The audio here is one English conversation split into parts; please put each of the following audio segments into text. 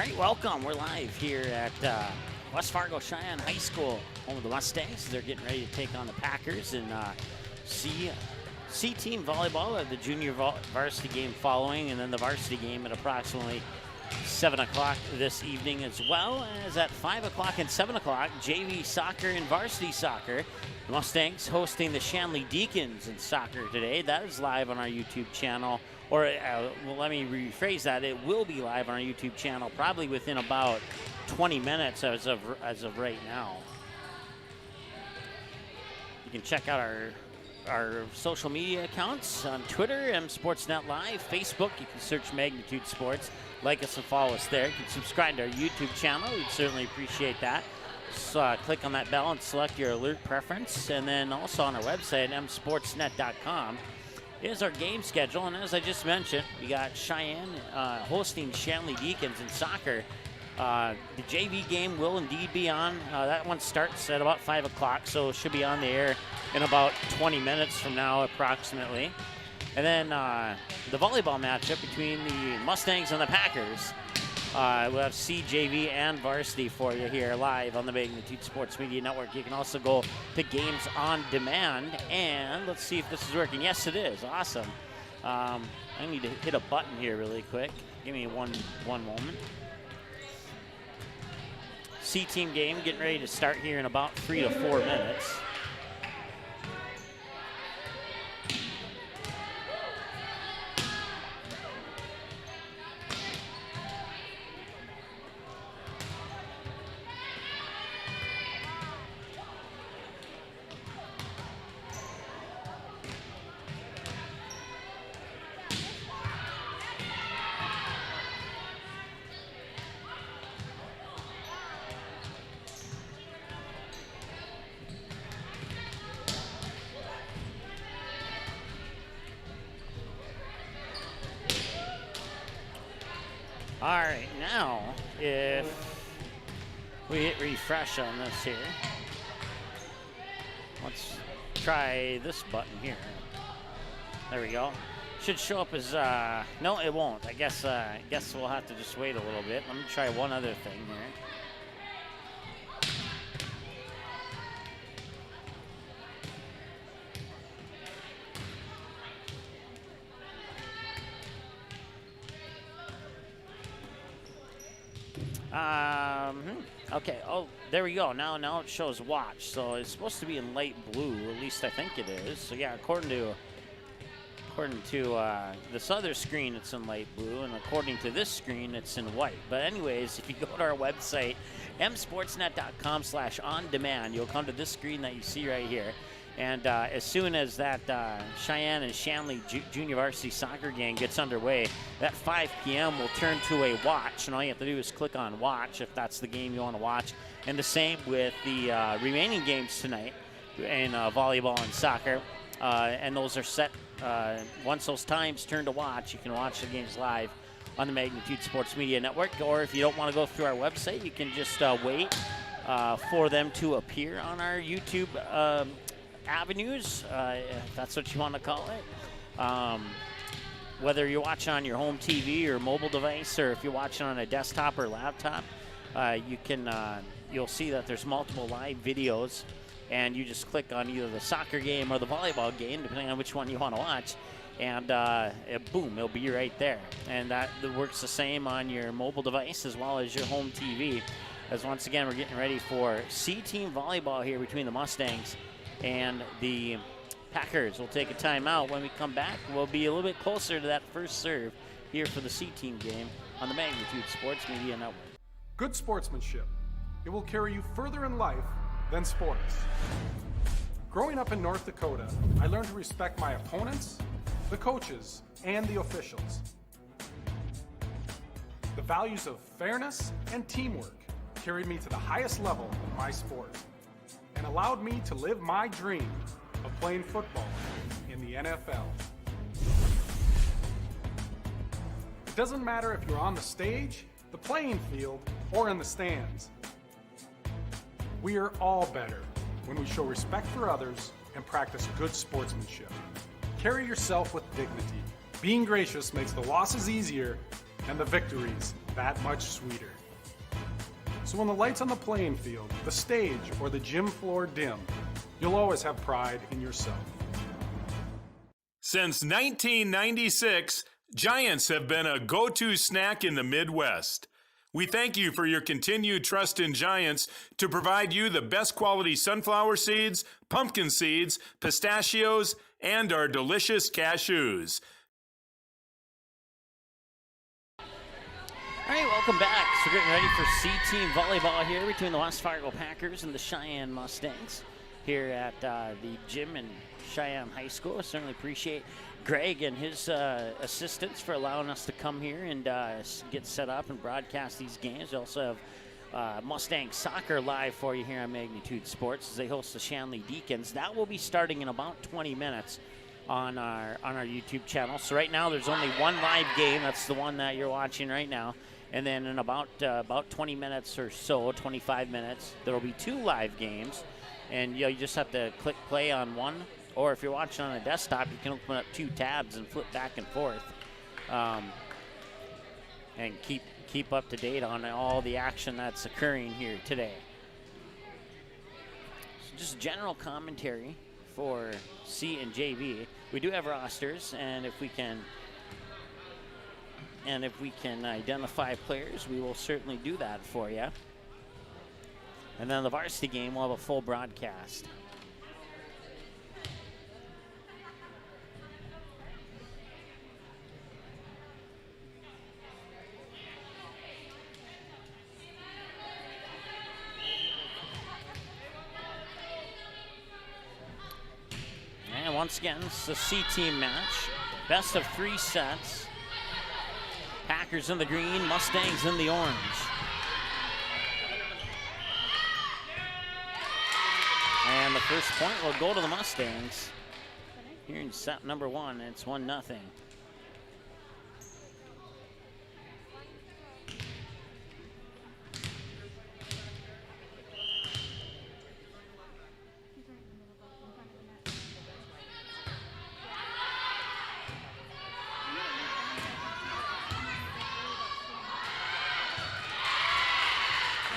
right, welcome. We're live here at West Fargo Cheyenne High School, home of the Mustangs. They're getting ready to take on the Packers in C-Team Volleyball. The junior varsity game following, and then the varsity game at approximately 7 o'clock this evening, as well as at 5 o'clock and 7 o'clock, JV soccer and varsity soccer. The Mustangs hosting the Shanley Deacons in soccer today. That is live on our YouTube channel. Or well, let me rephrase that. It will be live on our YouTube channel probably within about 20 minutes as of right now. You can check out our social media accounts on Twitter, Sportsnet Live, Facebook. You can search Magnitude Sports. Like us and follow us there. You can subscribe to our YouTube channel. We'd certainly appreciate that. So click on that bell and select your alert preference. And then also on our website, msportsnet.com, is our game schedule. And as I just mentioned, we got Sheyenne hosting Shanley Deacons in soccer. The JV game will indeed be on. That one starts at about 5 o'clock, so it should be on the air in about 20 minutes from now approximately. And then the volleyball matchup between the Mustangs and the Packers. We'll have CJV and varsity for you here live on the Magnitude Sports Media Network. You can also go to Games on Demand, and let's see if this is working. Yes, it is. Awesome. I need to hit a button here really quick. Give me one moment. C-Team game getting ready to start here in about 3 to 4 minutes. All right, now if we hit refresh on this here, let's try this button here. There we go. Should show up as, no, it won't. I guess we'll have to just wait a little bit. Let me try one other thing here. Okay, oh, there we go. Now it shows watch. So it's supposed to be in light blue, at least I think it is. So yeah, according to this other screen, it's in light blue, and according to this screen, it's in white. But anyways, if you go to our website, msportsnet.com/on-demand, you'll come to this screen that you see right here. And as soon as that Sheyenne and Shanley Junior Varsity Soccer game gets underway, that 5 p.m. will turn to a watch. And all you have to do is click on watch if that's the game you want to watch. And the same with the remaining games tonight in volleyball and soccer. And those are set, once those times turn to watch, you can watch the games live on the Magnitude Sports Media Network. Or if you don't want to go through our website, you can just wait for them to appear on our YouTube avenues, if that's what you want to call it. Whether you're watching on your home TV or mobile device, or if you're watching on a desktop or laptop, you'll see that there's multiple live videos, and you just click on either the soccer game or the volleyball game, depending on which one you want to watch, and boom, it'll be right there. And that works the same on your mobile device as well as your home TV. As once again, we're getting ready for C-Team Volleyball here between the Mustangs and the Packers. We'll take a timeout. When we come back, we'll be a little bit closer to that first serve here for the C-Team game on the Magnitude Sports Media Network. Good sportsmanship. It will carry you further in life than sports. Growing up in North Dakota, I learned to respect my opponents, the coaches, and the officials. The values of fairness and teamwork carried me to the highest level in my sport, and allowed me to live my dream of playing football in the NFL. It doesn't matter if you're on the stage, the playing field, or in the stands. We are all better when we show respect for others and practice good sportsmanship. Carry yourself with dignity. Being gracious makes the losses easier and the victories that much sweeter. So when the lights on the playing field, the stage, or the gym floor dim, you'll always have pride in yourself. Since 1996, Giants have been a go-to snack in the Midwest. We thank you for your continued trust in Giants to provide you the best quality sunflower seeds, pumpkin seeds, pistachios, and our delicious cashews. All right, welcome back. So we're getting ready for C-Team volleyball here between the West Fargo Packers and the Sheyenne Mustangs here at the gym in Sheyenne High School. I certainly appreciate Greg and his assistants for allowing us to come here and get set up and broadcast these games. We also have Mustang Soccer live for you here on Magnitude Sports as they host the Shanley Deacons. That will be starting in about 20 minutes on our YouTube channel. So right now there's only one live game. That's the one that you're watching right now. And then in about 20 minutes or so, 25 minutes, there will be two live games. And you just have to click play on one. Or if you're watching on a desktop, you can open up two tabs and flip back and forth, and keep up to date on all the action that's occurring here today. So just general commentary for C and JV. We do have rosters, and if we can identify players, we will certainly do that for you. And then the varsity game will have a full broadcast. And once again, it's a C-Team match. Best of 3 sets. Packers in the green, Mustangs in the orange. And the first point will go to the Mustangs here in set number 1. It's 1-0.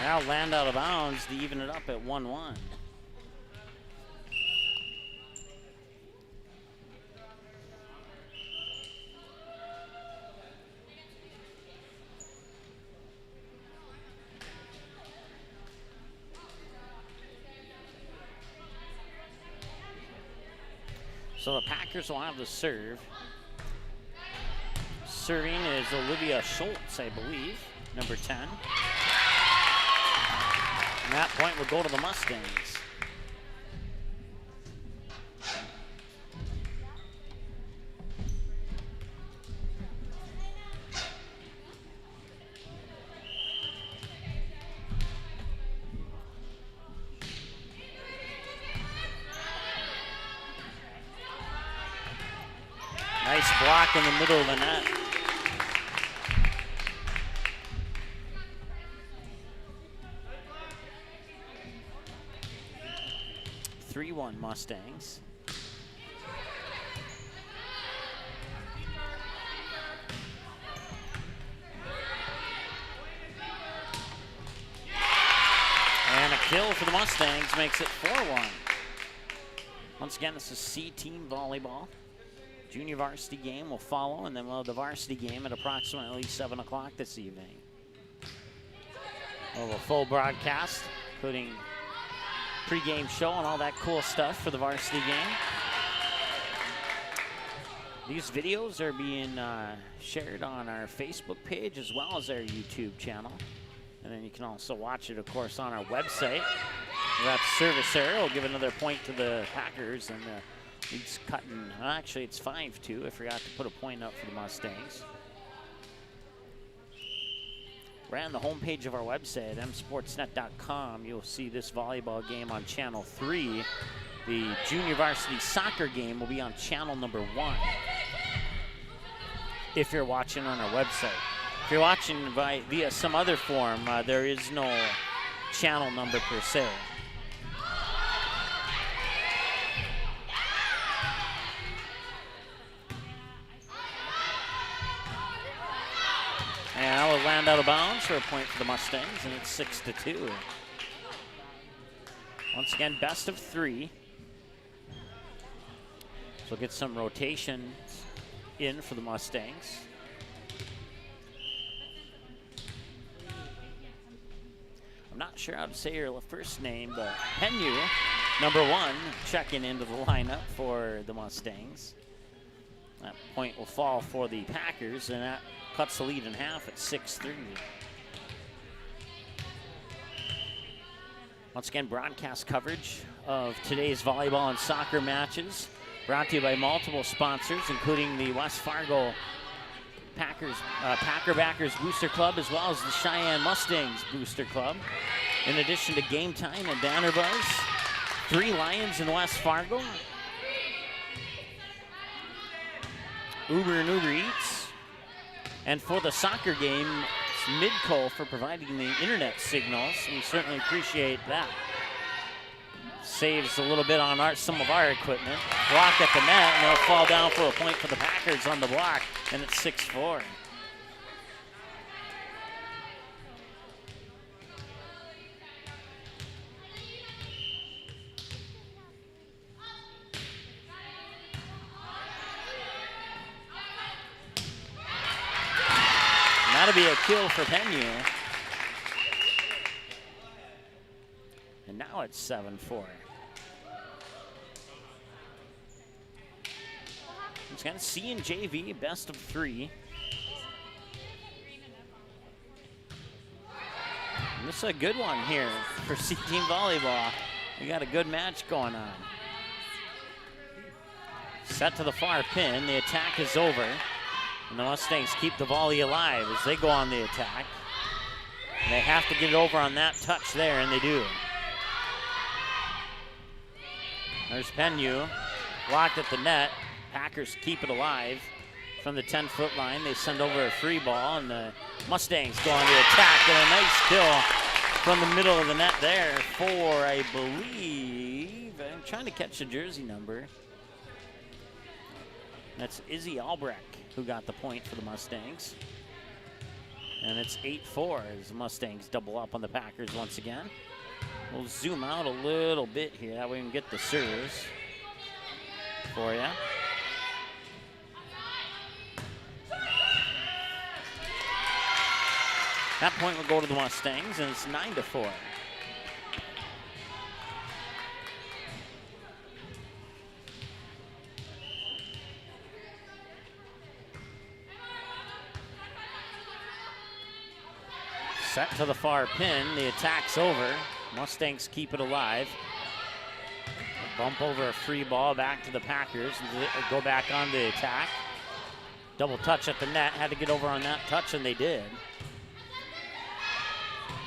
Now land out of bounds to even it up at 1-1. So the Packers will have the serve. Serving is Olivia Schultz, I believe, number 10. And that point will go to the Mustangs. Nice block in the middle of the net. Mustangs. And a kill for the Mustangs makes it 4-1. Once again, this is C-Team volleyball. Junior varsity game will follow, and then we'll have the varsity game at approximately 7 o'clock this evening. We'll have a full broadcast, including pre-game show and all that cool stuff for the varsity game. These videos are being shared on our Facebook page as well as our YouTube channel. And then you can also watch it, of course, on our website. That service error will give another point to the Packers, and lead's cutting. Actually, it's 5-2. I forgot to put a point up for the Mustangs. Right on the homepage of our website, msportsnet.com, you'll see this volleyball game on Channel 3. The junior varsity soccer game will be on channel number 1 if you're watching on our website. If you're watching via some other form, there is no channel number per se. rebound out of bounds for a point for the Mustangs, and it's 6-2. Once again, best of 3. So we'll get some rotation in for the Mustangs. I'm not sure how to say her first name, but Penu, number 1, checking into the lineup for the Mustangs. That point will fall for the Packers, and that cuts the lead in half at 6-3. Once again, broadcast coverage of today's volleyball and soccer matches brought to you by multiple sponsors, including the West Fargo Packer Backers Booster Club, as well as the Sheyenne Mustangs Booster Club. In addition to Game Time and Banner Buzz, 3 Lions in West Fargo, Uber and Uber Eats, and for the soccer game, it's Midco for providing the internet signals. We certainly appreciate that. Saves a little bit on some of our equipment. Block at the net, and they'll fall down for a point for the Packers on the block, and it's 6-4. That'll be a kill for Penu. And now it's 7-4. It's got C and JV, best of 3. And this is a good one here for C-Team Volleyball. We got a good match going on. Set to the far pin, the attack is over. And the Mustangs keep the volley alive as they go on the attack. And they have to get it over on that touch there, and they do. There's Penu, blocked at the net. Packers keep it alive from the 10-foot line. They send over a free ball, and the Mustangs go on the attack. And a nice kill from the middle of the net there for, I believe, I'm trying to catch the jersey number. That's Izzy Albrecht, who got the point for the Mustangs. And it's 8-4 as the Mustangs double up on the Packers once again. We'll zoom out a little bit here, that way we can get the serves for you. That point will go to the Mustangs, and it's 9-4. Set to the far pin, the attack's over. Mustangs keep it alive. A bump over a free ball back to the Packers, and go back on the attack. Double touch at the net, had to get over on that touch, and they did.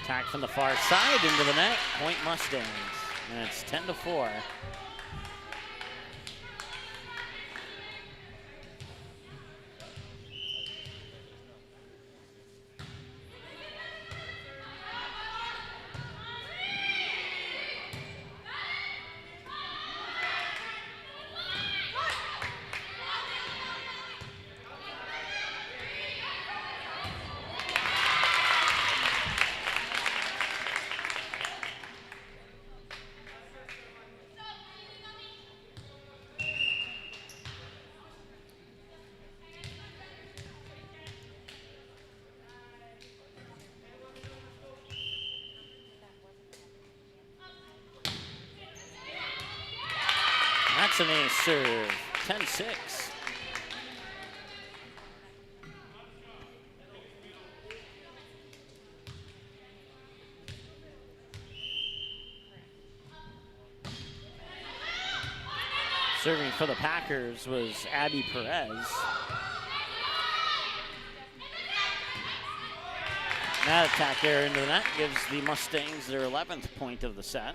Attack from the far side into the net, point Mustangs, and it's 10-4. That's an ace serve, 10-6. Serving for the Packers was Abby Perez. That attack there into the net gives the Mustangs their 11th point of the set.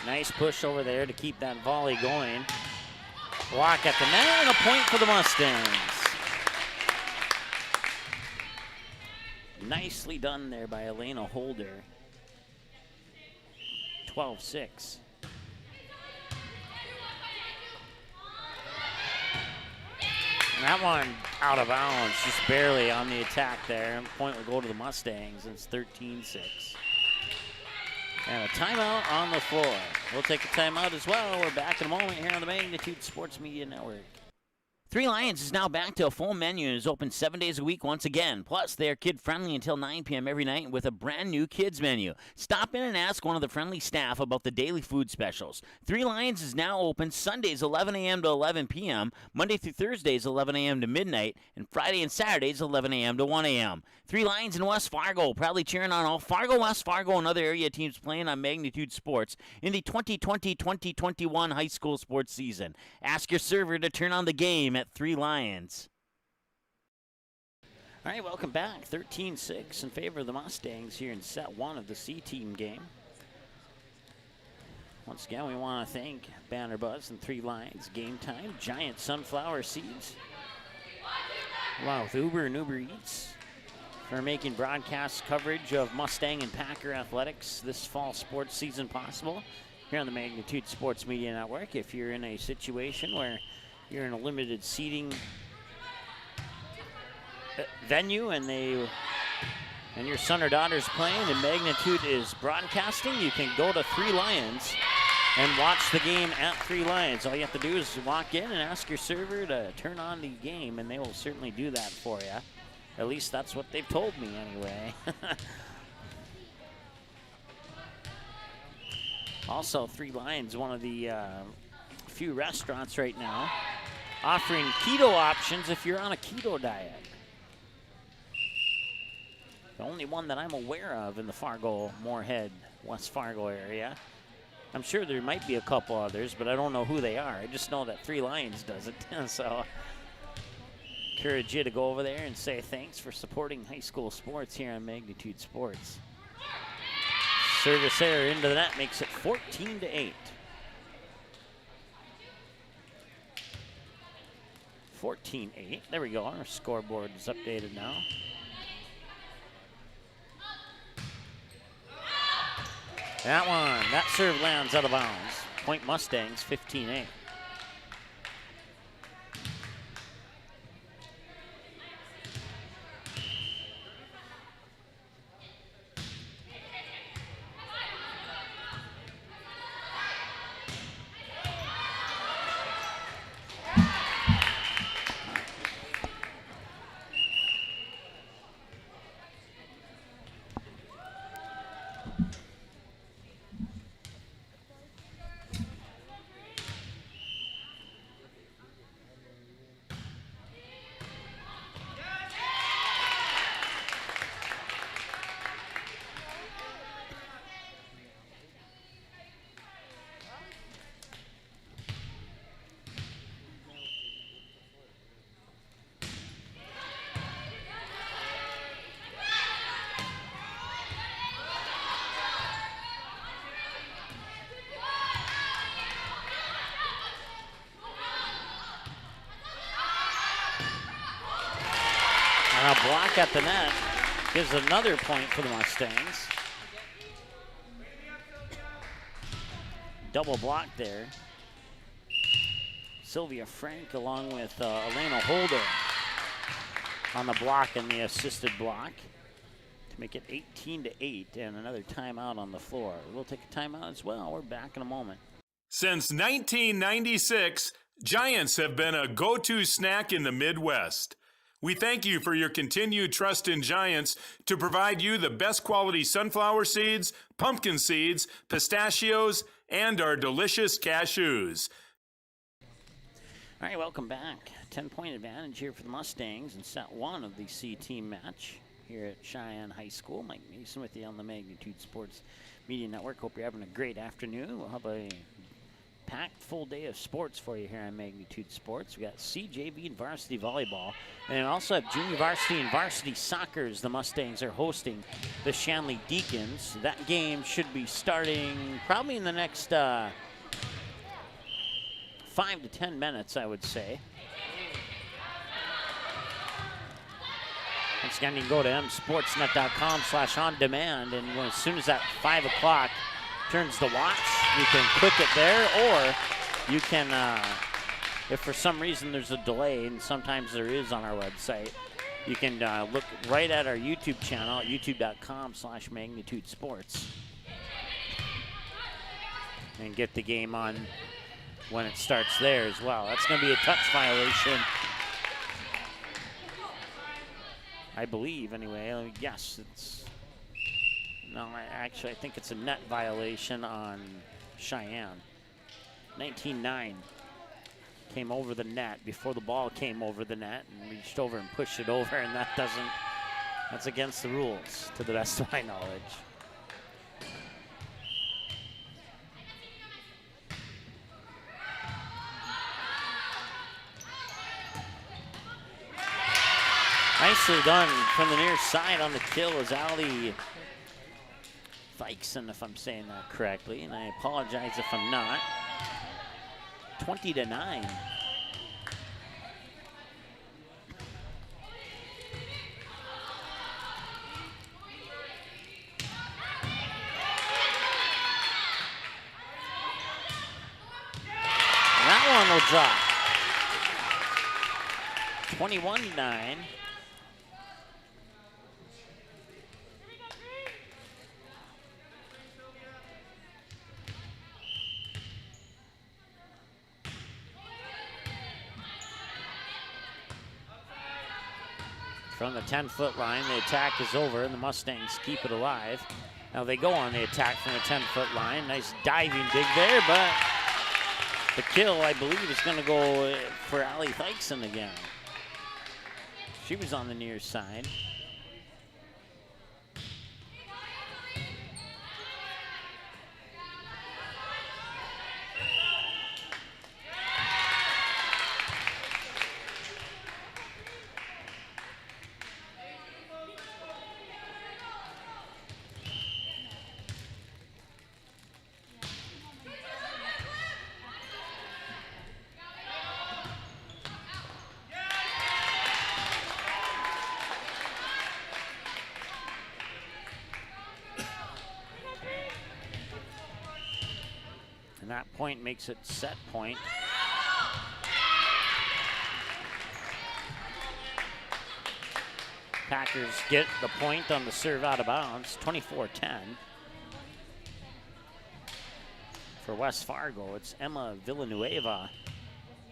Nice push over there to keep that volley going. Block at the net and a point for the Mustangs. Nicely done there by Elena Holder. 12-6. And that one out of bounds, just barely on the attack there. And the point will go to the Mustangs, and it's 13-6. And a timeout on the floor. We'll take a timeout as well. We're back in a moment here on the Magnitude Sports Media Network. Three Lions is now back to a full menu and is open 7 days a week once again. Plus, they are kid-friendly until 9 p.m. every night with a brand new kids menu. Stop in and ask one of the friendly staff about the daily food specials. Three Lions is now open Sundays 11 a.m. to 11 p.m., Monday through Thursdays 11 a.m. to midnight, and Friday and Saturdays 11 a.m. to 1 a.m. Three Lions in West Fargo, proudly cheering on all Fargo, West Fargo, and other area teams playing on Magnitude Sports in the 2020-2021 high school sports season. Ask your server to turn on the game at Three Lions. All right, welcome back. 13-6 in favor of the Mustangs here in set one of the C-team game. Once again, we want to thank Banner Buzz and Three Lions, Game Time, Giant Sunflower Seeds, along with Uber and Uber Eats, for making broadcast coverage of Mustang and Packer athletics this fall sports season possible here on the Magnitude Sports Media Network. If you're in a situation where you're in a limited seating venue and your son or daughter's playing and Magnitude is broadcasting, you can go to Three Lions and watch the game at Three Lions. All you have to do is walk in and ask your server to turn on the game, and they will certainly do that for you. At least that's what they've told me anyway. Also, Three Lions, one of the few restaurants right now offering keto options if you're on a keto diet. The only one that I'm aware of in the Fargo, Moorhead, West Fargo area. I'm sure there might be a couple others, but I don't know who they are. I just know that Three Lions does it. So encourage you to go over there and say thanks for supporting high school sports here on Magnitude Sports. Service error into the net makes it 14-8. 14-8. There we go. Our scoreboard is updated now. That serve lands out of bounds. Point Mustangs, 15-8. A block at the net gives another point for the Mustangs. Double block there. Sylvia Frank along with Elena Holder on the block and the assisted block to make it 18-8 and another timeout on the floor. We'll take a timeout as well. We're back in a moment. Since 1996, Giants have been a go-to snack in the Midwest. We thank you for your continued trust in Giants to provide you the best quality sunflower seeds, pumpkin seeds, pistachios, and our delicious cashews. All right, welcome back. 10-point advantage here for the Mustangs in set one of the C-team match here at Sheyenne High School. Mike Mason with you on the Magnitude Sports Media Network. Hope you're having a great afternoon. We'll have a packed full day of sports for you here on Magnitude Sports. We got CJV and varsity volleyball, and we also have junior varsity and varsity soccer as the Mustangs are hosting the Shanley Deacons. That game should be starting probably in the next 5 to 10 minutes, I would say. Once again, you can go to msportsnet.com/on-demand, and as soon as that 5 o'clock turns to watch, you can click it there, or you can, if for some reason there's a delay, and sometimes there is on our website, you can look right at our YouTube channel at youtube.com/magnitudesports and get the game on when it starts there as well. That's going to be a touch violation, I believe, anyway. Yes, it's... No, actually, I think it's a net violation on Sheyenne. 19-9. Came over the net before the ball came over the net and reached over and pushed it over, and that's against the rules, to the best of my knowledge. Nicely done from the near side on the kill is Ali Fikesen, if I'm saying that correctly, and I apologize if I'm not. 20-9. That one will drop. 21-9. From the 10-foot line, the attack is over, and the Mustangs keep it alive. Now they go on the attack from the 10-foot line. Nice diving dig there, but the kill, I believe, is going to go for Ali Fikesen again. She was on the near side. And that point makes it set point. Packers get the point on the serve out of bounds, 24-10. For West Fargo, it's Emma Villanueva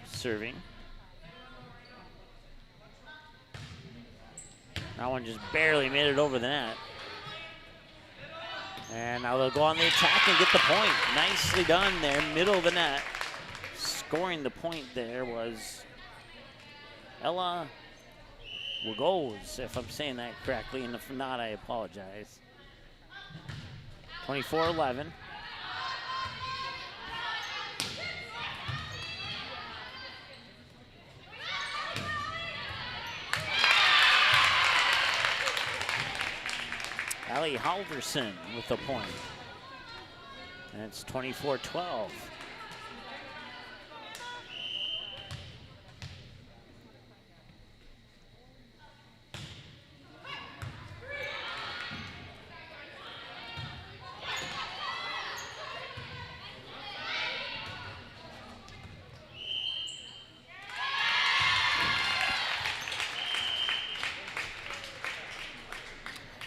serving. That one just barely made it over the net. And now they'll go on the attack and get the point. Nicely done there, middle of the net. Scoring the point there was Ella Wagos, if I'm saying that correctly, and if not, I apologize. 24-11. Ali Halverson with the point. And it's 24-12.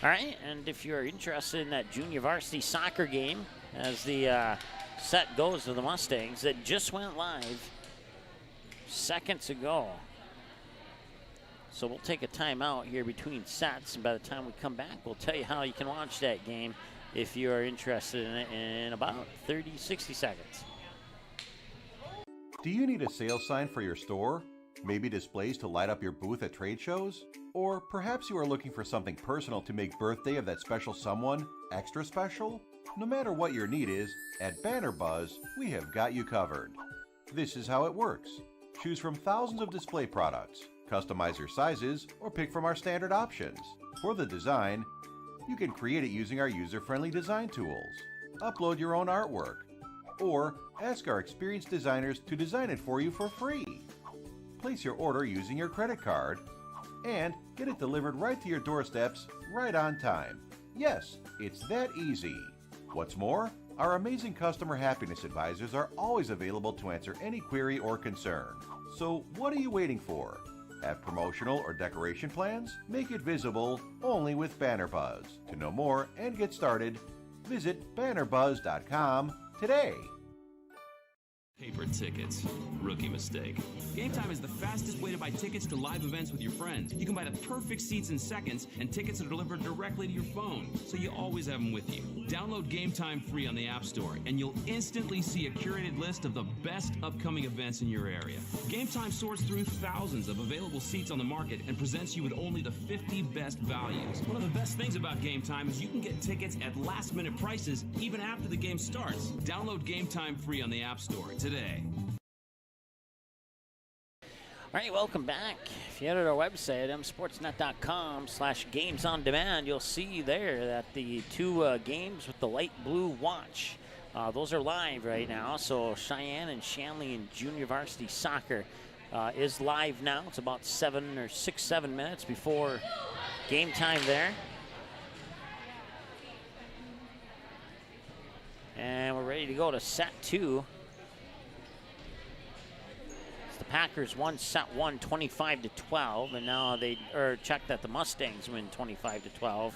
All right, and if you're interested in that junior varsity soccer game, as the set goes to the Mustangs, that just went live seconds ago. So we'll take a timeout here between sets, and by the time we come back, we'll tell you how you can watch that game if you are interested in it in about 30, 60 seconds. Do you need a sales sign for your store? Maybe displays to light up your booth at trade shows? Or perhaps you are looking for something personal to make birthday of that special someone extra special? No matter what your need is, at Banner Buzz, we have got you covered. This is how it works. Choose from thousands of display products, customize your sizes, or pick from our standard options. For the design, you can create it using our user-friendly design tools. Upload your own artwork. or ask our experienced designers to design it for you for free. Place your order using your credit card and get it delivered right to your doorsteps right on time. Yes, it's that easy. What's more, our amazing customer happiness advisors are always available to answer any query or concern. So what are you waiting for? Have promotional or decoration plans? Make it visible only with Banner Buzz. To know more and get started, visit bannerbuzz.com today. Paper tickets. Rookie mistake. Game Time is the fastest way to buy tickets to live events with your friends. You can buy the perfect seats in seconds, and tickets are delivered directly to your phone, so you always have them with you. Download Game Time free on the App Store, and you'll instantly see a curated list of the best upcoming events in your area. Game Time sorts through thousands of available seats on the market and presents you with only the 50 best values. One of the best things about Game Time is you can get tickets at last-minute prices even after the game starts. Download Game Time free on the App Store today. All right, welcome back. If you head to our website, msportsnet.com/gamesondemand, you'll see there that the two games with the light blue watch, those are live right now. So Sheyenne and Shanley in junior varsity soccer is live now. It's about 7 minutes before game time there. And we're ready to go to set 2. The Packers won set 1 25-12, and now they check that the Mustangs win 25-12.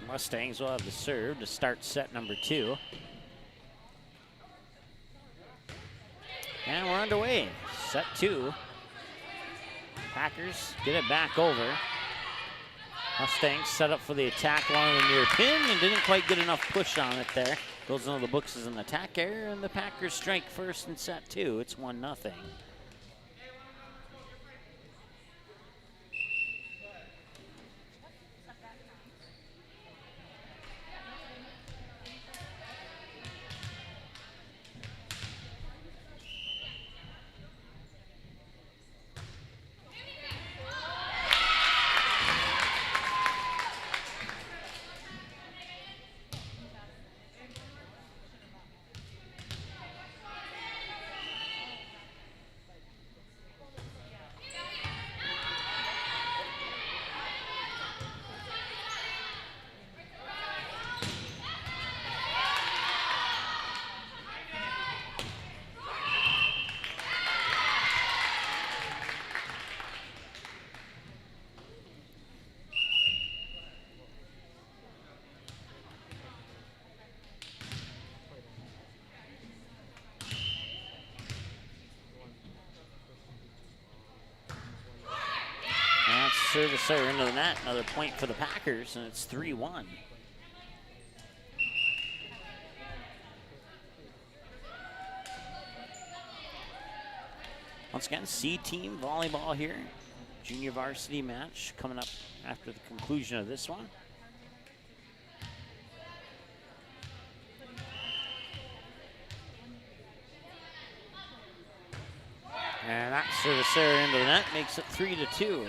Mustangs will have the serve to start set number 2. And we're underway. Set 2. Packers get it back over. Mustangs set up for the attack along the near pin and didn't quite get enough push on it there. Goes into the books as an attack error, and the Packers strike first in set 2. It's 1-0. Service there into the net. Another point for the Packers, and it's 3-1. Once again, C-team volleyball here. Junior varsity match coming up after the conclusion of this one. And that service there into the net makes it 3-2.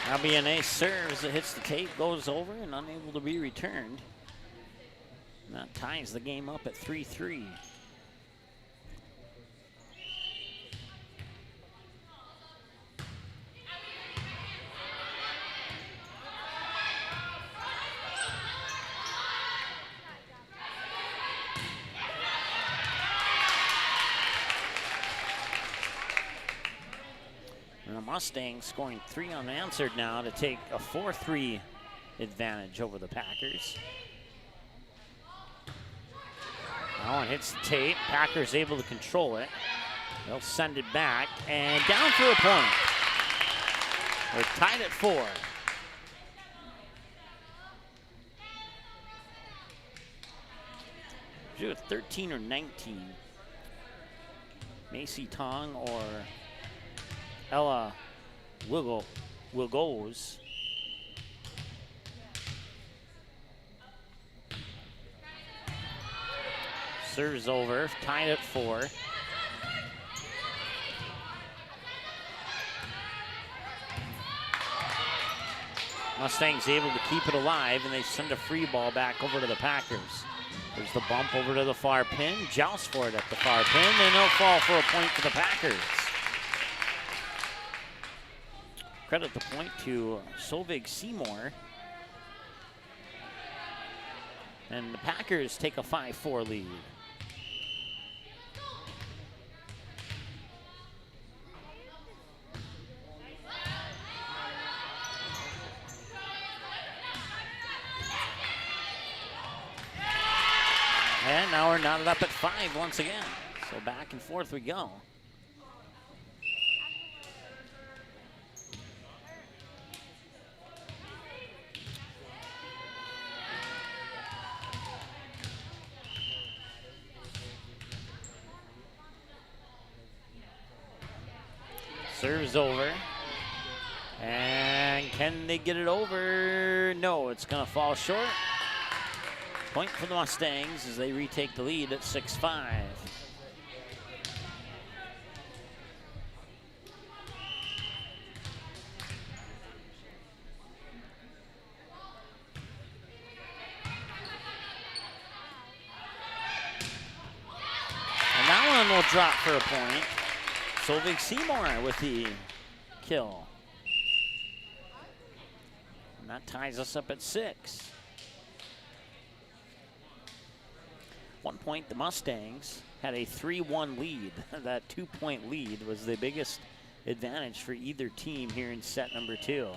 LBNA serves, it hits the tape, goes over, and unable to be returned. And that ties the game up at 3-3. And the Mustangs scoring 3 unanswered now to take a 4-3 advantage over the Packers. Now it hits the tape. Packers able to control it. They'll send it back and down for a point. We're tied at 4. Do it 13 or 19. Macy Tong or Ella Wilgoes. Serves over, tied at 4. Mustangs able to keep it alive, and they send a free ball back over to the Packers. There's the bump over to the far pin, joust for it at the far pin, and they'll fall for a point for the Packers. Credit the point to Solveig Seymour. And the Packers take a 5-4 lead. And now we're knotted up at 5 once again. So back and forth we go. Serves over. And can they get it over? No, it's going to fall short. Point for the Mustangs as they retake the lead at 6-5. And that one will drop for a point. Solveig Seymour with the kill. And that ties us up at 6. 1 point, the Mustangs had a 3-1 lead. That 2-point lead was the biggest advantage for either team here in set number 2.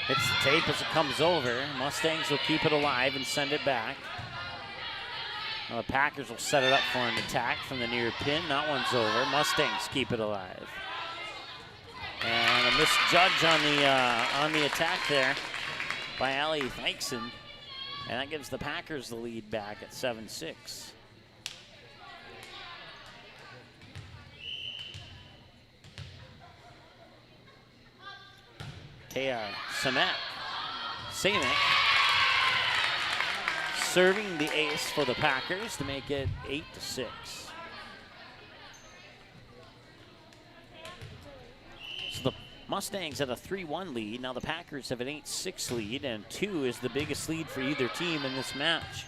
Hits the tape as it comes over. Mustangs will keep it alive and send it back. Now the Packers will set it up for an attack from the near pin. That one's over. Mustangs keep it alive. And a misjudge on the attack there by Ali Thykson, and that gives the Packers the lead back at 7-6. Taya Samek serving the ace for the Packers to make it 8-6. So the Mustangs had a 3-1 lead. Now the Packers have an 8-6 lead, and 2 is the biggest lead for either team in this match.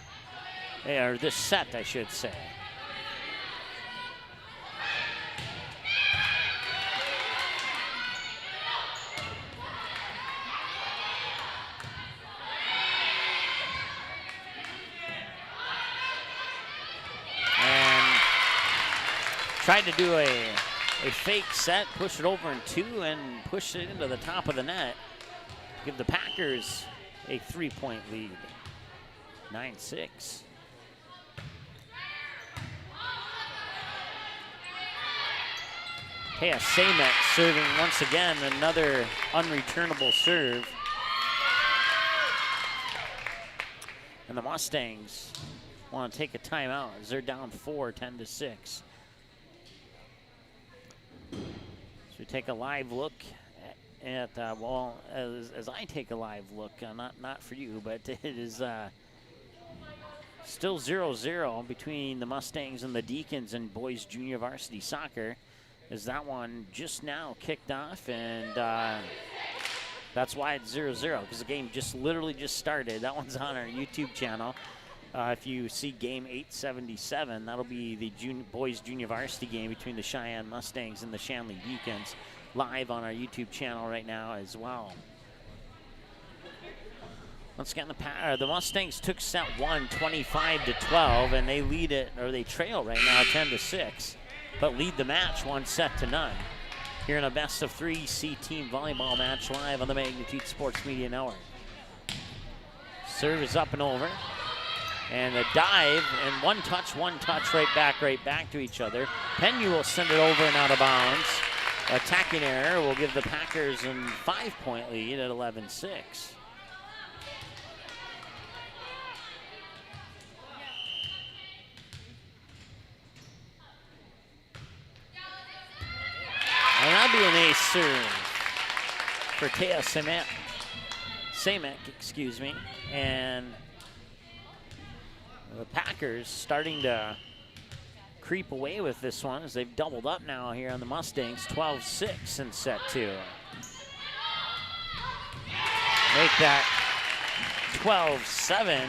Or this set, I should say. And tried to do a fake set, push it over in 2, and push it into the top of the net. Give the Packers a 3-point lead, 9-6. Taya Samek serving once again, another unreturnable serve. And the Mustangs want to take a timeout as they're down 4, 10-6. So we take a live look at well, as I take a live look, not for you, but it is still 0-0 between the Mustangs and the Deacons in boys junior varsity soccer, as that one just now kicked off, and that's why it's 0-0, because the game literally just started. That one's on our YouTube channel. If you see game 877, that'll be the boys junior varsity game between the Sheyenne Mustangs and the Shanley Deacons, live on our YouTube channel right now as well. Once again, the Mustangs took set 1, 25-12, and they lead it, or they trail right now 10-6, but lead the match 1-0. Here in a best of 3 C-team volleyball match live on the Magnitude Sports Media Network. Serve is up and over, and a dive, and one touch, right back to each other. Penyu will send it over and out of bounds. Attacking error will give the Packers a 5-point lead at 11-6. And that'd be an ace serve for Taya Samek, excuse me. And the Packers starting to creep away with this one as they've doubled up now here on the Mustangs, 12-6 in set 2. Make that 12-7.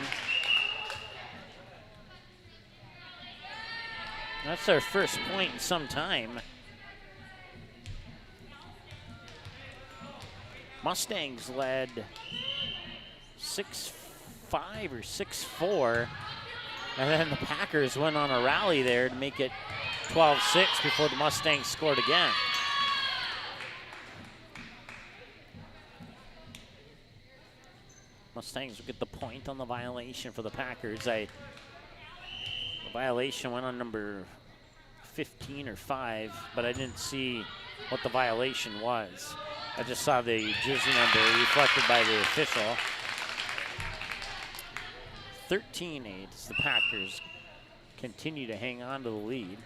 That's their first point in some time. Mustangs led 6-5 or 6-4, and then the Packers went on a rally there to make it 12-6 before the Mustangs scored again. Mustangs will get the point on the violation for the Packers. The violation went on number 15 or 5, but I didn't see what the violation was. I just saw the jersey number reflected by the official. 13-8 as the Packers continue to hang on to the lead.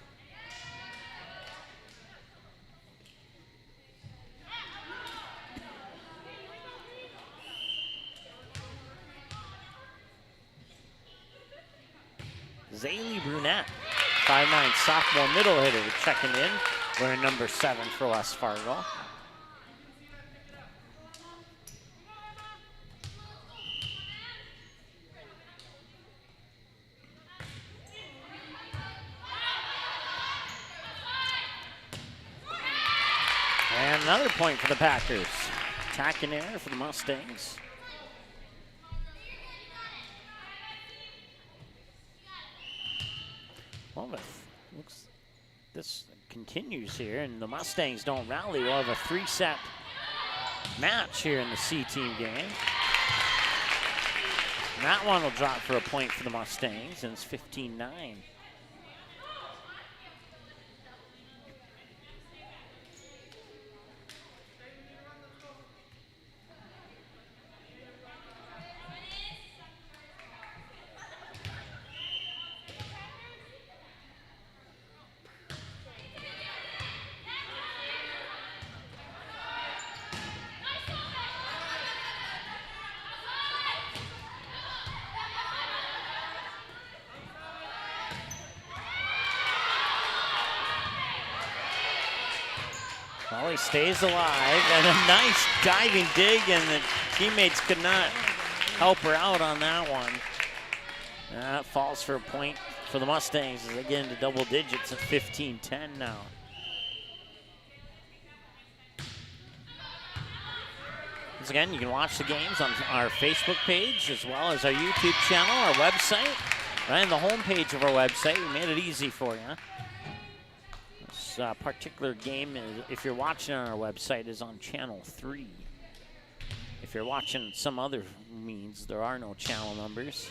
Zaylee Brunette, 5'9" sophomore middle hitter, checking in, wearing number 7 for West Fargo. And another point for the Packers. Attacking error for the Mustangs. Well, looks this continues here, and the Mustangs don't rally. We'll have a 3-set match here in the C-team game. And that one will drop for a point for the Mustangs, and it's 15-9. Well, he stays alive, and a nice diving dig, and the teammates could not help her out on that one. That falls for a point for the Mustangs as they get into double digits at 15-10 now. Once again, you can watch the games on our Facebook page as well as our YouTube channel, our website, right on the homepage of our website. We made it easy for you. This particular game, if you're watching on our website, is on channel 3. If you're watching some other means, there are no channel numbers.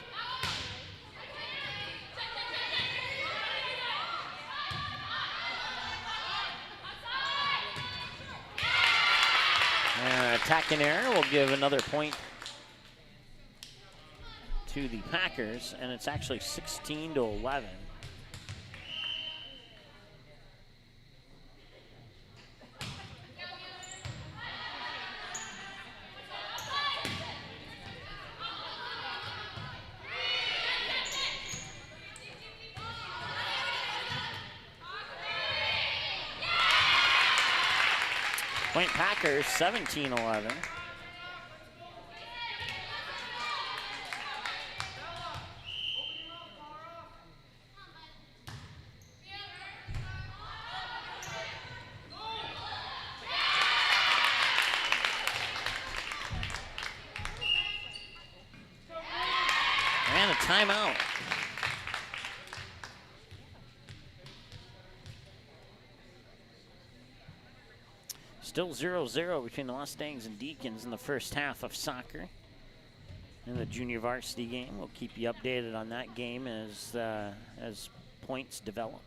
Attacking error will give another point to the Packers, and it's actually 16-11. Point Packers, 17-11. timeout. Still 0-0 between the Mustangs and Deacons in the first half of soccer. In the junior varsity game, we'll keep you updated on that game as points develop.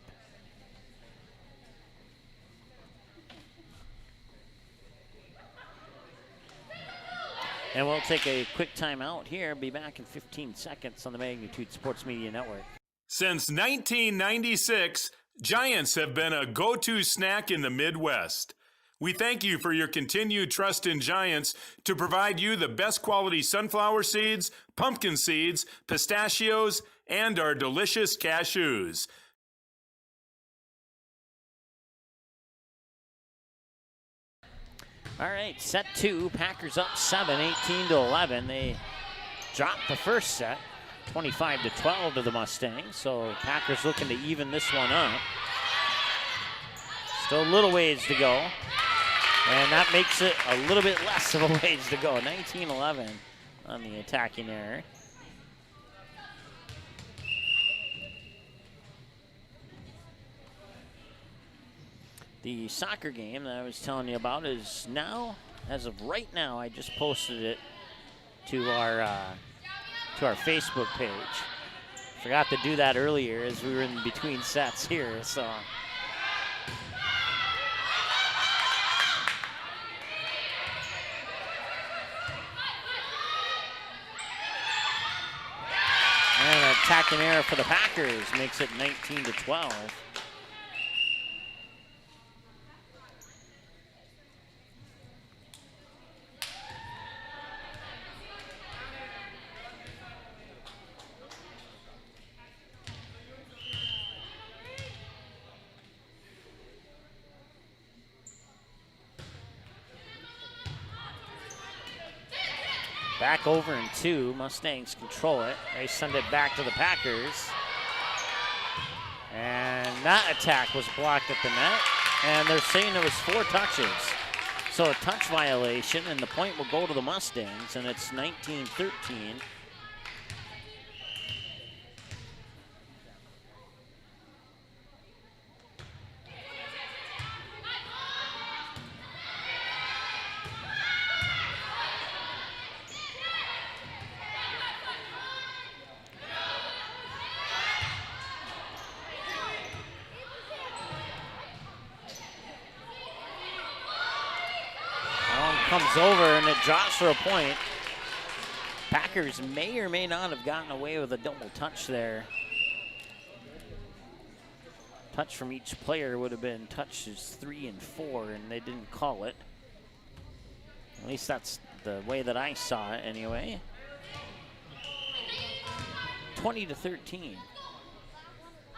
And we'll take a quick timeout here. Be back in 15 seconds on the Magnitude Sports Media Network. Since 1996, Giants have been a go-to snack in the Midwest. We thank you for your continued trust in Giants to provide you the best quality sunflower seeds, pumpkin seeds, pistachios, and our delicious cashews. All right, set 2. Packers up 7, 18-11. They dropped the first set, 25-12 to the Mustangs. So Packers looking to even this one up. Still a little ways to go. And that makes it a little bit less of a ways to go. 19-11 on the attacking error. The soccer game that I was telling you about is now, as of right now, I just posted it to our Facebook page. Forgot to do that earlier as we were in between sets here, so. And an attacking error for the Packers makes it 19-12. Back over in 2. Mustangs control it. They send it back to the Packers. And that attack was blocked at the net. And they're saying it was 4 touches. So a touch violation, and the point will go to the Mustangs, and it's 19-13. Comes over and it drops for a point. Packers may or may not have gotten away with a double touch there. Touch from each player would have been touches 3 and 4, and they didn't call it. At least that's the way that I saw it anyway. 20-13.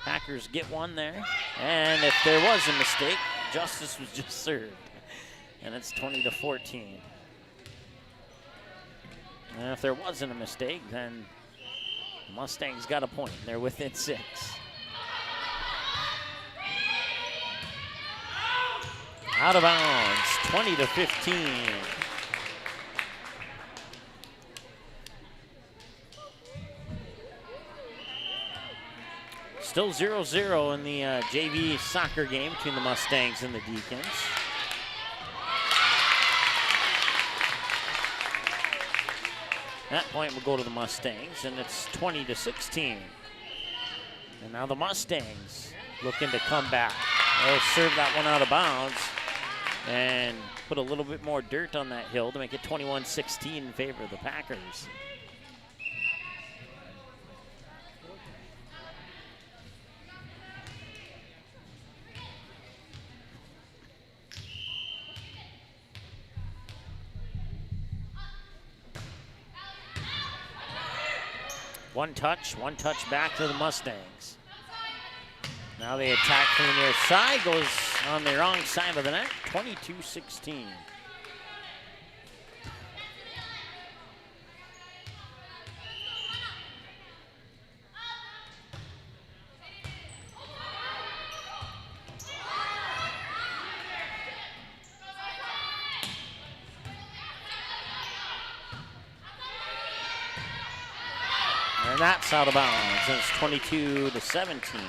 Packers get one there, and if there was a mistake, justice was just served. And it's 20-14. And if there wasn't a mistake, then the Mustangs got a point. They're within 6. Out of bounds, 20-15. Still 0-0 in the JV soccer game between the Mustangs and the Deacons. That point will go to the Mustangs, and it's 20-16. And now the Mustangs looking to come back. They'll serve that one out of bounds and put a little bit more dirt on that hill to make it 21-16 in favor of the Packers. One touch back to the Mustangs. Now they attack from the near side, goes on the wrong side of the net, 22-16. And that's out of bounds. And it's 22-17.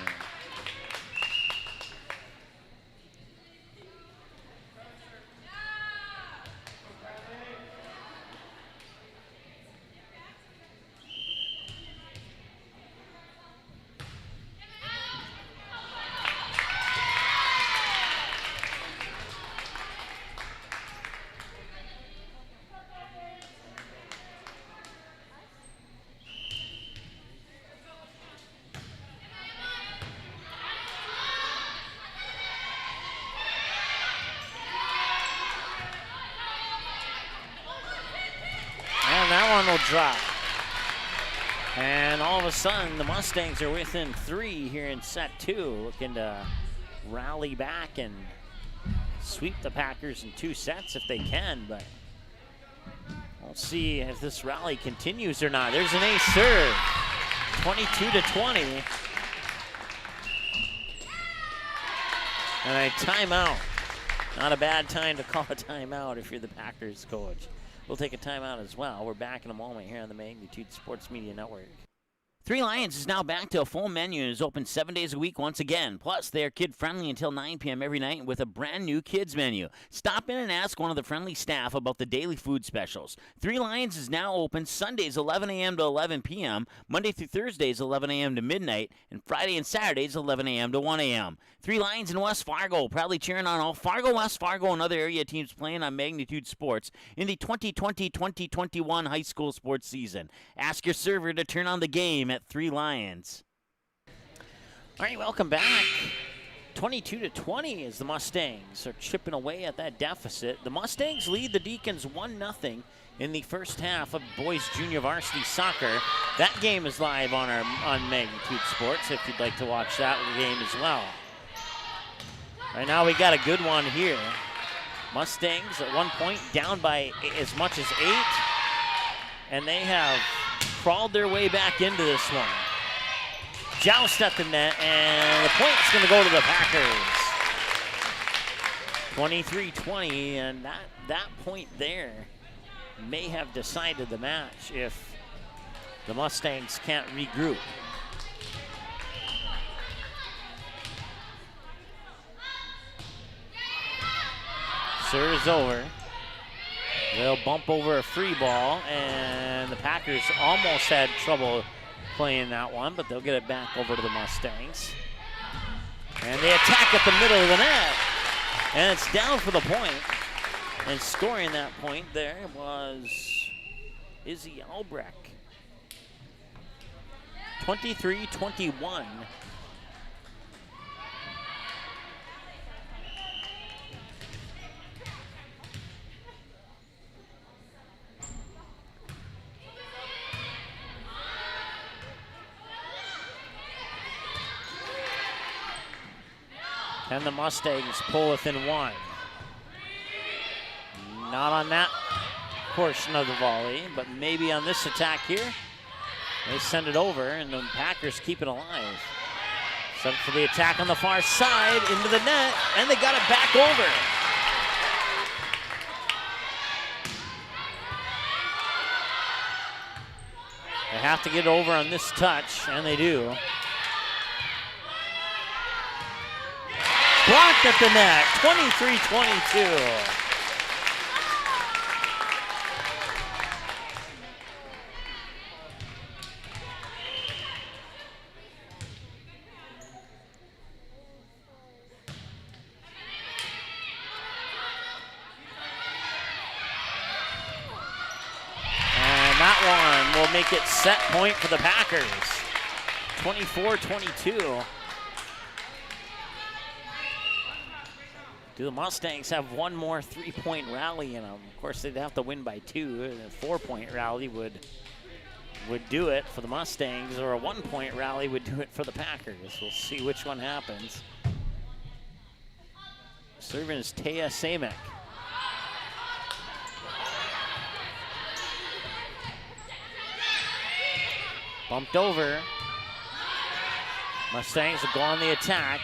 Will drop. And all of a sudden, the Mustangs are within 3 here in set 2, looking to rally back and sweep the Packers in 2 sets if they can, but we'll see if this rally continues or not. There's an ace serve, 22-20. And a timeout. Not a bad time to call a timeout if you're the Packers coach. We'll take a timeout as well. We're back in a moment here on the Magnitude Sports Media Network. Three Lions is now back to a full menu and is open 7 days a week once again. Plus, they are kid-friendly until 9 p.m. every night with a brand-new kids menu. Stop in and ask one of the friendly staff about the daily food specials. Three Lions is now open Sundays 11 a.m. to 11 p.m., Monday through Thursdays 11 a.m. to midnight, and Friday and Saturdays 11 a.m. to 1 a.m. Three Lions in West Fargo, proudly cheering on all Fargo, West Fargo, and other area teams playing on Magnitude Sports in the 2020-2021 high school sports season. Ask your server to turn on the game at Three Lions. All right, welcome back. 22-20 as the Mustangs are chipping away at that deficit. The Mustangs lead the Deacons 1-0 in the first half of boys junior varsity soccer. That game is live on Magnitude Sports if you'd like to watch that game as well. Right now we got a good one here. Mustangs at one point down by as much as 8, and they have crawled their way back into this one. Joust at the net, and the point's going to go to the Packers. 23-20, and that point there may have decided the match if the Mustangs can't regroup. Serve is over. They'll bump over a free ball, and the Packers almost had trouble playing that one, but they'll get it back over to the Mustangs. And they attack at the middle of the net, and it's down for the point. And scoring that point there was Izzy Albrecht. 23-21. Can the Mustangs pull within 1? Not on that portion of the volley, but maybe on this attack here. They send it over, and the Packers keep it alive. Set up for the attack on the far side, into the net, and they got it back over. They have to get over on this touch, and they do. Blocked at the net, 23-22. And that one will make it set point for the Packers, 24-22. Do the Mustangs have one more 3-point rally in them? Of course, they'd have to win by 2. A 4-point rally would do it for the Mustangs, or a 1-point rally would do it for the Packers. We'll see which one happens. Serving is Taya Samek. Bumped over. Mustangs will go on the attack.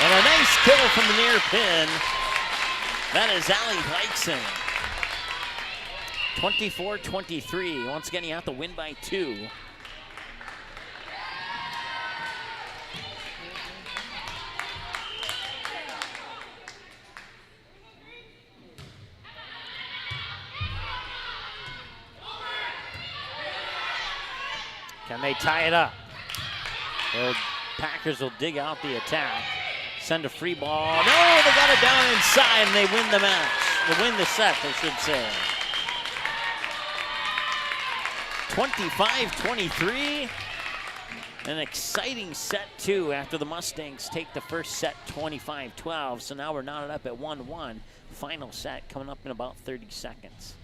And a nice kill from the near pin. That is Allie Weichsen. 24-23. Once again, you have to win by 2. Can they tie it up? The Packers will dig out the attack. Send a free ball. No, they got it down inside, and they win the match. They win the set, I should say. 25-23. An exciting set, too, after the Mustangs take the first set 25-12. So now we're knotted up at 1-1. Final set coming up in about 30 seconds.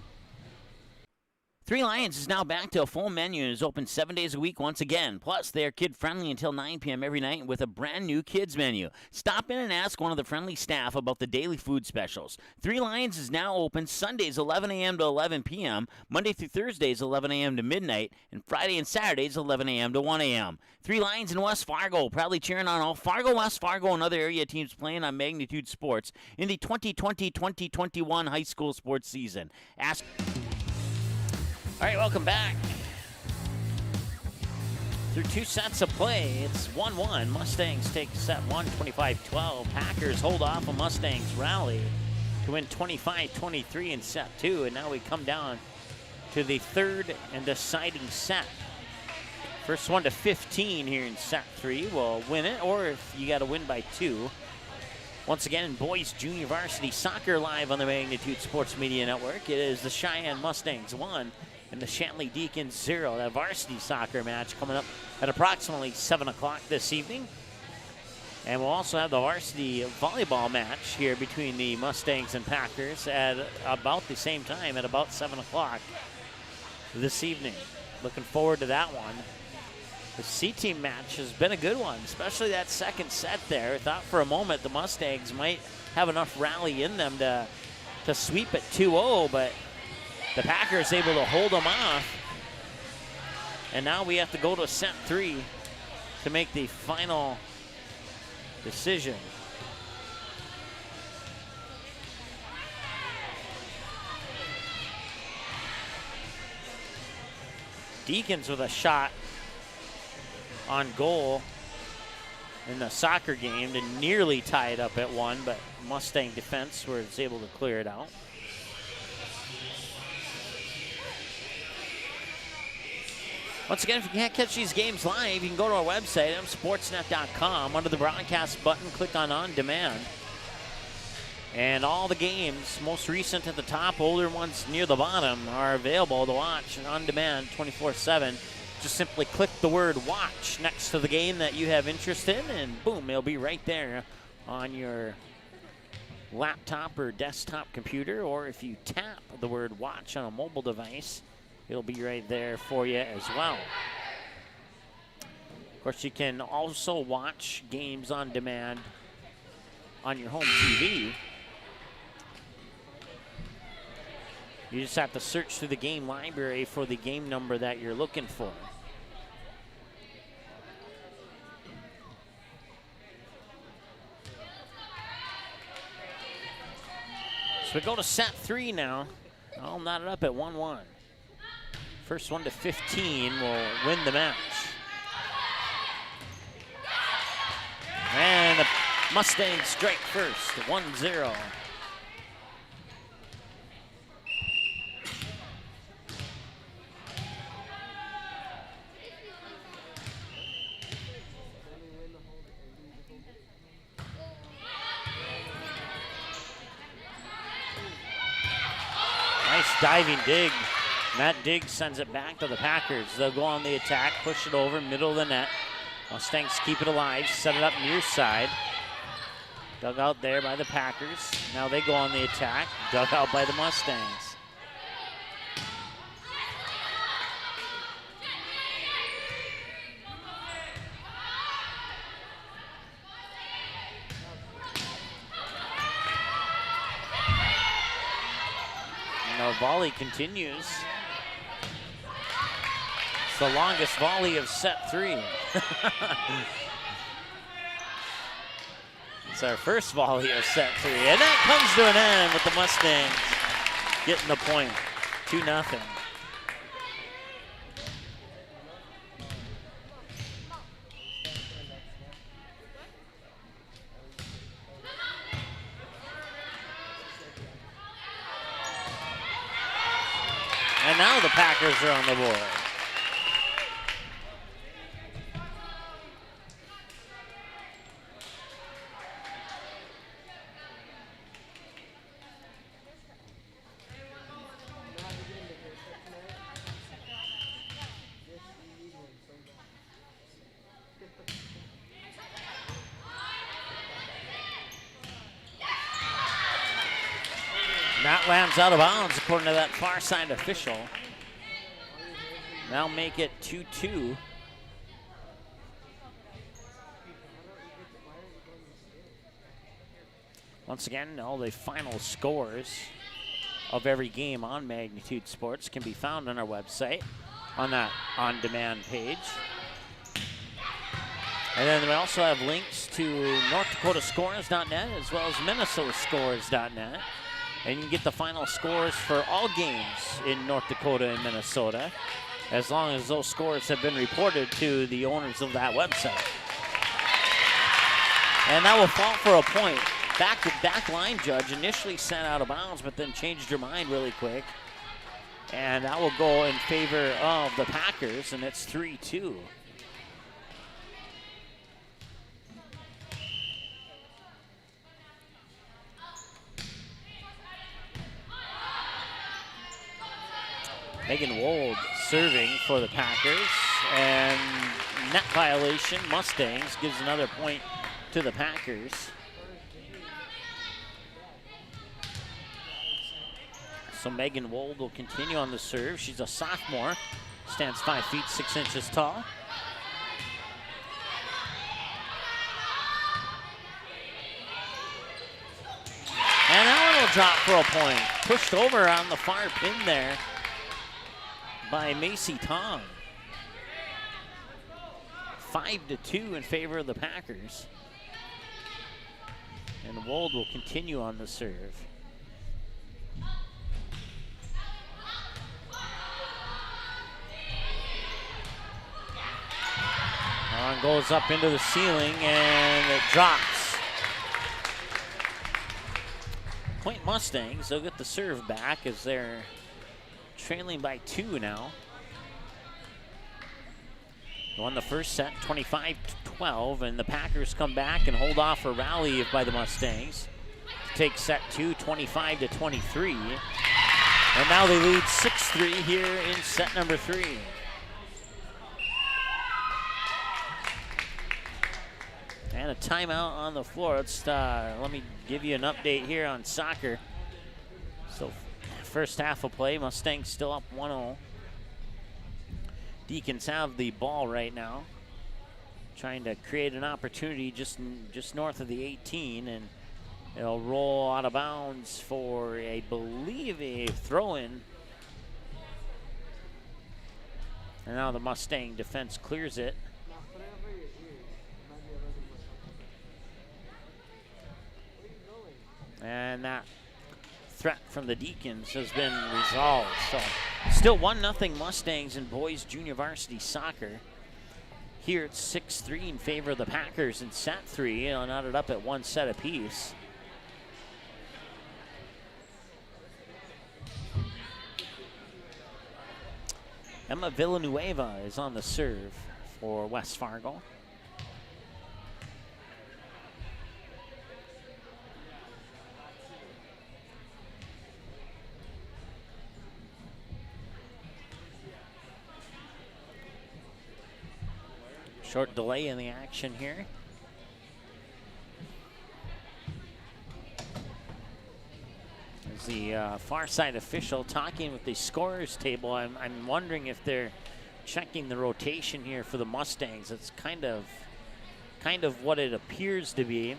Three Lions is now back to a full menu and is open 7 days a week once again. Plus, they are kid-friendly until 9 p.m. every night with a brand-new kids menu. Stop in and ask one of the friendly staff about the daily food specials. Three Lions is now open Sundays 11 a.m. to 11 p.m., Monday through Thursdays 11 a.m. to midnight, and Friday and Saturdays 11 a.m. to 1 a.m. Three Lions in West Fargo, proudly cheering on all Fargo, West Fargo, and other area teams playing on Magnitude Sports in the 2020-2021 high school sports season. All right, welcome back. Through two sets of play, it's 1-1. Mustangs take set 1, 25-12. Packers hold off a Mustangs rally to win 25-23 in set 2. And now we come down to the third and deciding set. First one to 15 here in set 3 will win it, or if you got to win by 2. Once again, boys junior varsity soccer live on the Magnitude Sports Media Network. It is the Sheyenne Mustangs 1 and the Shanley Deacons 0. That varsity soccer match coming up at approximately 7 o'clock this evening. And we'll also have the varsity volleyball match here between the Mustangs and Packers at about the same time, at about 7 o'clock this evening. Looking forward to that one. The C-team match has been a good one, especially that second set there. I thought for a moment the Mustangs might have enough rally in them to sweep at 2-0, but the Packers able to hold them off. And now we have to go to set 3 to make the final decision. Deacons with a shot on goal in the soccer game to nearly tie it up at 1, but Mustang defense was able to clear it out. Once again, if you can't catch these games live, you can go to our website, sportsnet.com. Under the broadcast button, click on demand. And all the games, most recent at the top, older ones near the bottom, are available to watch on demand 24/7. Just simply click the word watch next to the game that you have interest in, and boom, it'll be right there on your laptop or desktop computer. Or if you tap the word watch on a mobile device, it'll be right there for you as well. Of course, you can also watch games on demand on your home TV. You just have to search through the game library for the game number that you're looking for. So we go to set 3 now. All knotted up at 1-1. First one to 15 will win the match. And the Mustangs strike first, 1-0. Nice diving dig. Matt Diggs sends it back to the Packers. They'll go on the attack, push it over, middle of the net. Mustangs keep it alive, set it up near side. Dug out there by the Packers. Now they go on the attack, dug out by the Mustangs. And the volley continues. It's the longest volley of set 3. It's our first volley of set 3. And that comes to an end with the Mustangs getting the point. 2-0. And now the Packers are on the board. That lands out of bounds according to that far side official. Now make it 2-2. Once again, all the final scores of every game on Magnitude Sports can be found on our website on that on-demand page. And then we also have links to NorthDakotaScores.net as well as MinnesotaScores.net. And you can get the final scores for all games in North Dakota and Minnesota, as long as those scores have been reported to the owners of that website. And that will fall for a point. Back line judge initially sent out of bounds, but then changed her mind really quick. And that will go in favor of the Packers, and it's 3-2. Megan Wold serving for the Packers, and net violation. Mustangs gives another point to the Packers. So Megan Wold will continue on the serve. She's a sophomore, stands 5 feet 6 inches tall. And that one will drop for a point. Pushed over on the far pin there by Macy Tong. 5-2 in favor of the Packers. And Wold will continue on the serve. On goes up into the ceiling and it drops. Point Mustangs, they'll get the serve back as they're trailing by 2 now. Won the first set 25-12, and the Packers come back and hold off a rally by the Mustangs to take set 2 25-23. And now they lead 6-3 here in set number 3. And a timeout on the floor. Let me give you an update here on soccer. So first half of play, Mustangs still up 1-0. Deacons have the ball right now, trying to create an opportunity just north of the 18, and it'll roll out of bounds for, I believe, a throw-in. And now the Mustang defense clears it. And that threat from the Deacons has been resolved. So still 1-0 Mustangs in boys junior varsity soccer. Here it's 6-3 in favor of the Packers in set 3, knotted up at 1 set apiece. Emma Villanueva is on the serve for West Fargo. Short delay in the action here. As the far side official talking with the scorers table, I'm wondering if they're checking the rotation here for the Mustangs. It's kind of what it appears to be.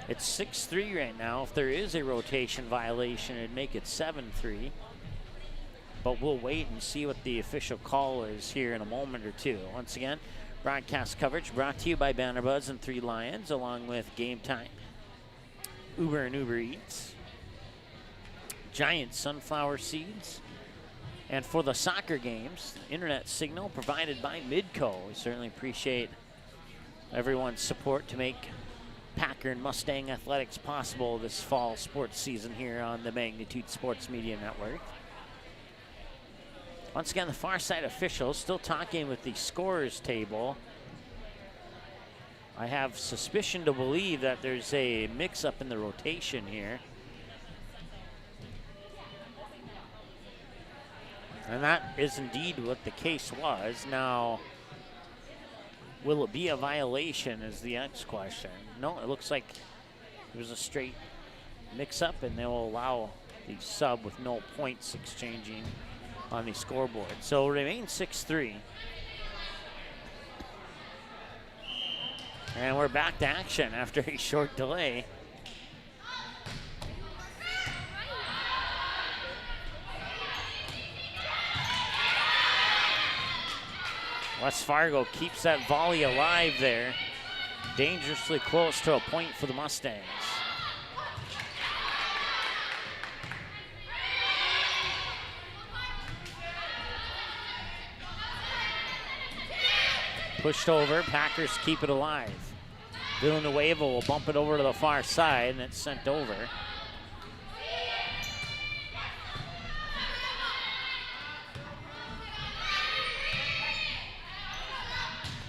It's 6-3 right now. If there is a rotation violation, it'd make it 7-3. But we'll wait and see what the official call is here in a moment or two. Once again, broadcast coverage brought to you by Banner Buzz and Three Lions, along with Game Time, Uber and Uber Eats, Giant Sunflower Seeds, and for the soccer games, internet signal provided by Midco. We certainly appreciate everyone's support to make Packer and Mustang athletics possible this fall sports season here on the Magnitude Sports Media Network. Once again, the far side officials still talking with the scorers table. I have suspicion to believe that there's a mix-up in the rotation here. And that is indeed what the case was. Now, Will it be a violation is the next question. No, it looks like it was a straight mix-up, and they will allow the sub with no points exchanging on the scoreboard. So it remains 6-3. And we're back to action after a short delay. West Fargo keeps that volley alive there. Dangerously close to a point for the Mustangs. Pushed over, Packers keep it alive. Villanueva will bump it over to the far side, and it's sent over.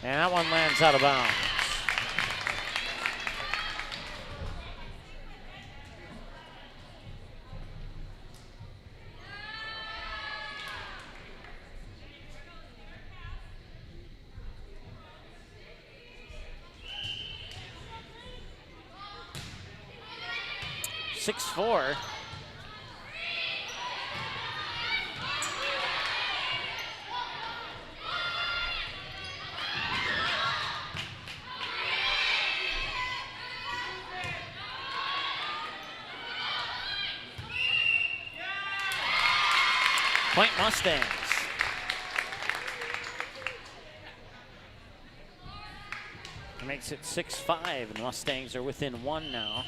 And that one lands out of bounds. Four. Point Mustangs. It makes it 6-5, and the Mustangs are within one now.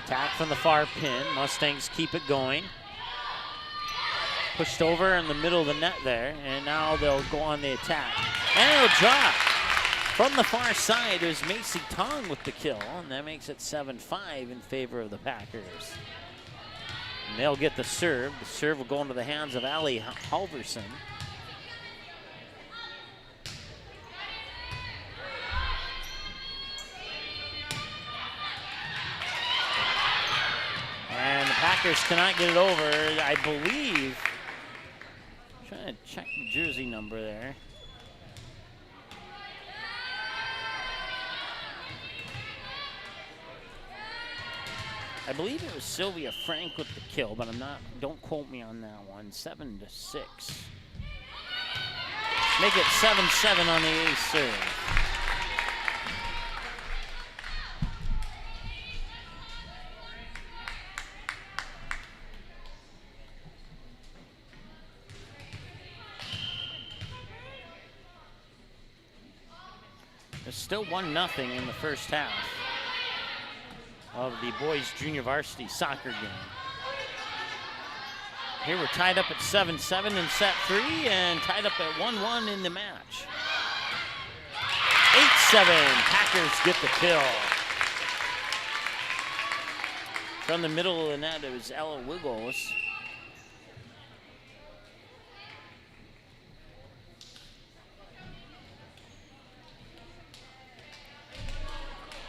Attack from the far pin. Mustangs keep it going. Pushed over in the middle of the net there, and now they'll go on the attack. And it'll drop. From the far side, it was Macy Tong with the kill, and that makes it 7-5 in favor of the Packers. And they'll get the serve. The serve will go into the hands of Allie Halverson. And the Packers cannot get it over, I believe. I'm trying to check the jersey number there. I believe it was Sylvia Frank with the kill, but don't quote me on that one. 7-6. Make it 7-7 on the ace serve. There's still 1-0 in the first half of the boys junior varsity soccer game. Here we're tied up at 7-7 in set 3 and tied up at 1-1 in the match. 8-7, Packers get the kill. From the middle of the net, it was Ella Wiggles.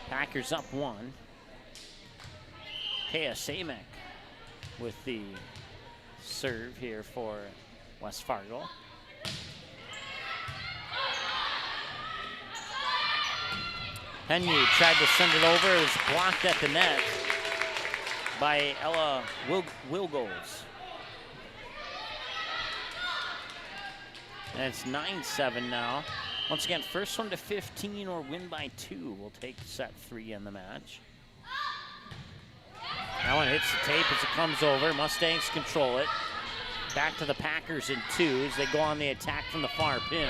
Packers up 1. Kea Samek with the serve here for West Fargo. Penyu tried to send it over. It was blocked at the net by Ella Wilgos. And it's 9-7 now. Once again, first one to 15 or win by 2 will take set 3 in the match. That one hits the tape as it comes over. Mustangs control it. Back to the Packers in 2 as they go on the attack from the far pin.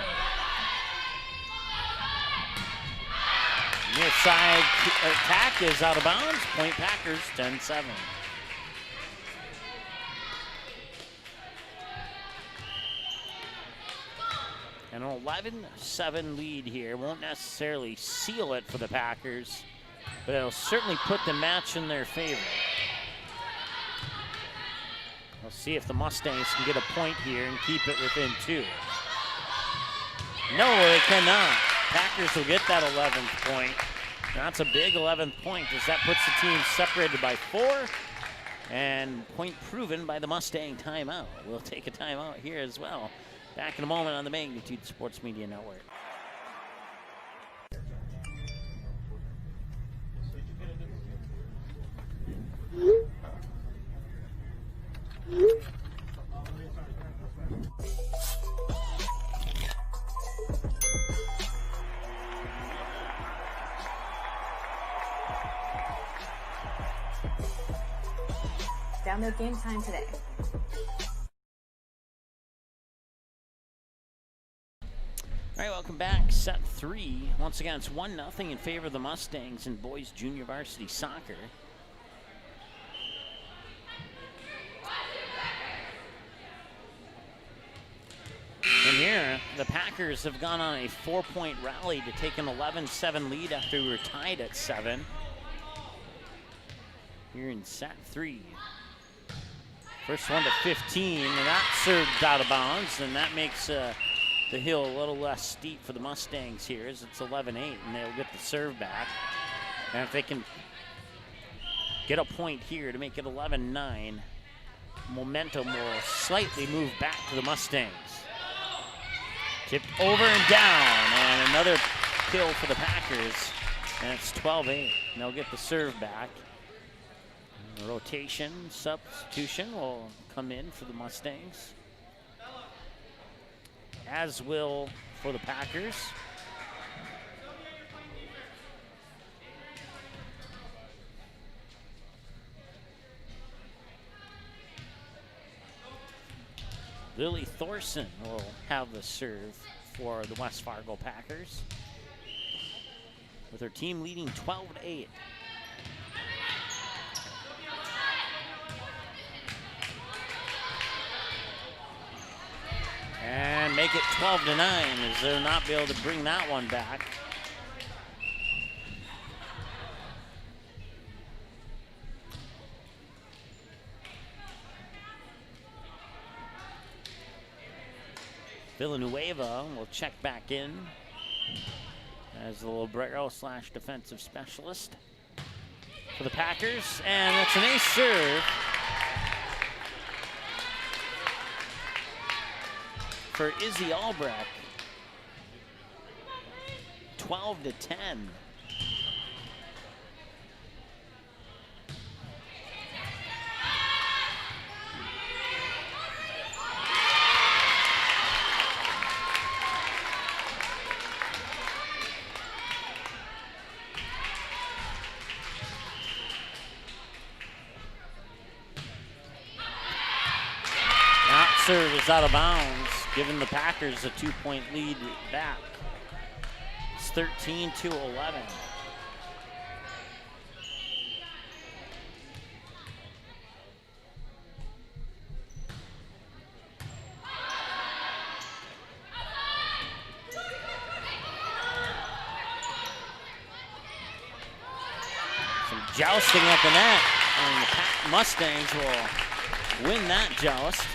Near side attack is out of bounds. Point Packers, 10-7. An 11-7 lead here. Won't necessarily seal it for the Packers, but it'll certainly put the match in their favor. We'll see if the Mustangs can get a point here and keep it within 2. No, they cannot. Packers will get that 11th point. That's a big 11th point as that puts the team separated by 4. And point proven by the Mustang timeout. We'll take a timeout here as well. Back in a moment on the Magnitude Sports Media Network. Download Game Time today. All right, welcome back. Set 3. Once again, it's 1-0 in favor of the Mustangs in boys junior varsity soccer. And here, the Packers have gone on a 4-point rally to take an 11-7 lead after we were tied at 7. Here in set 3. First one to 15, and that served out of bounds, and that makes the hill a little less steep for the Mustangs here, as it's 11-8, and they'll get the serve back. And if they can get a point here to make it 11-9, momentum will slightly move back to the Mustangs. Tipped over and down, and another kill for the Packers, and it's 12-8. And they'll get the serve back. And the rotation, substitution will come in for the Mustangs, as will for the Packers. Lily Thorson will have the serve for the West Fargo Packers, with her team leading 12-8. And make it 12-9, as they'll not be able to bring that one back. Villanueva will check back in as the libero / defensive specialist for the Packers. And that's an ace serve for Izzy Albrecht. 12-10. Serve is out of bounds, giving the Packers a 2-point lead back. It's 13-11. Some jousting at the net, and the Mustangs will win that joust.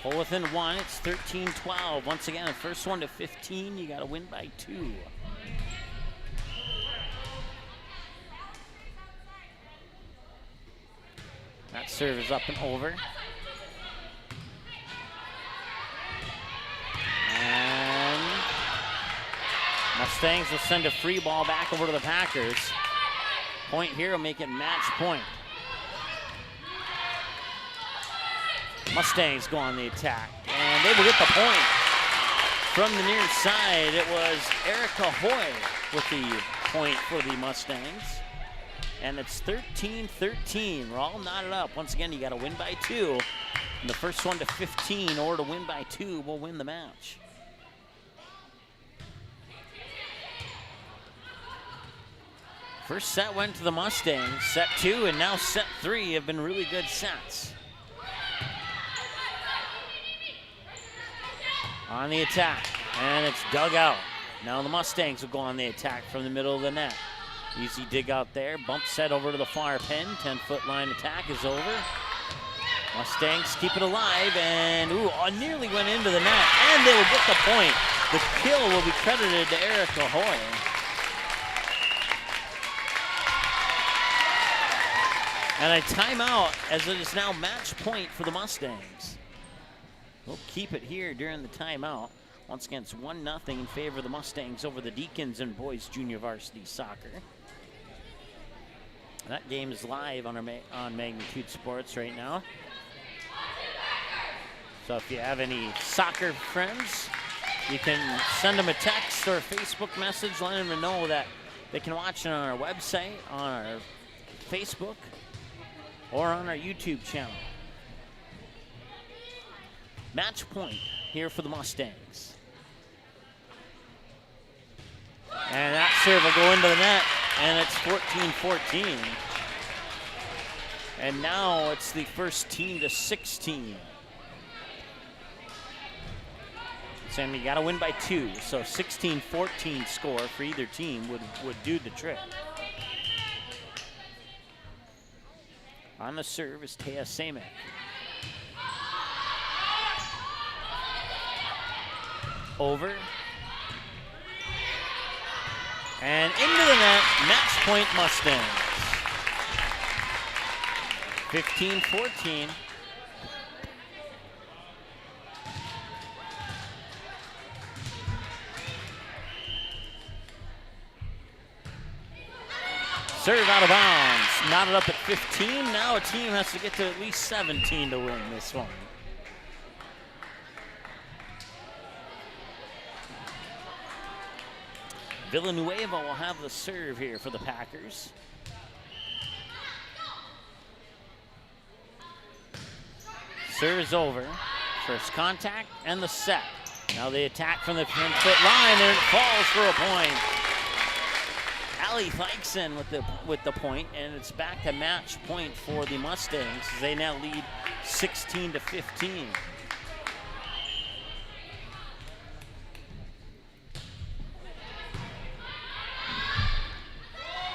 Pull within 1, it's 13-12. Once again, the first one to 15, you got to win by 2. That serve is up and over. And Mustangs will send a free ball back over to the Packers. Point here will make it match point. Mustangs go on the attack, and they will get the point from the near side. It was Erica Hoy with the point for the Mustangs, and it's 13-13. We're all knotted up. Once again, you got to win by 2. And the first one to 15, or to win by 2, will win the match. First set went to the Mustangs. Set 2 and now set 3 have been really good sets. On the attack, and it's dug out. Now the Mustangs will go on the attack from the middle of the net. Easy dig out there, bump set over to the far pin. 10-foot line attack is over. Mustangs keep it alive, and nearly went into the net, and they will get the point. The kill will be credited to Erica Hoy. And a timeout as it is now match point for the Mustangs. We'll keep it here during the timeout. Once again, it's 1-0 in favor of the Mustangs over the Deacons in boys junior varsity soccer. That game is live on on Magnitude Sports right now. So if you have any soccer friends, you can send them a text or a Facebook message, letting them know that they can watch it on our website, on our Facebook, or on our YouTube channel. Match point here for the Mustangs. And that serve will go into the net, and it's 14-14. And now it's the first team to 16. So you got to win by 2, so 16-14 score for either team would do the trick. On the serve is Taya Samek. Over. And into the net, match point Mustangs. 15-14. Serve out of bounds. Knotted up at 15. Now a team has to get to at least 17 to win this one. Villanueva will have the serve here for the Packers. Serve is over. First contact and the set. Now the attack from the 10-foot line, and it falls for a point. Allie Thykson with the point, and it's back to match point for the Mustangs as they now lead 16-15.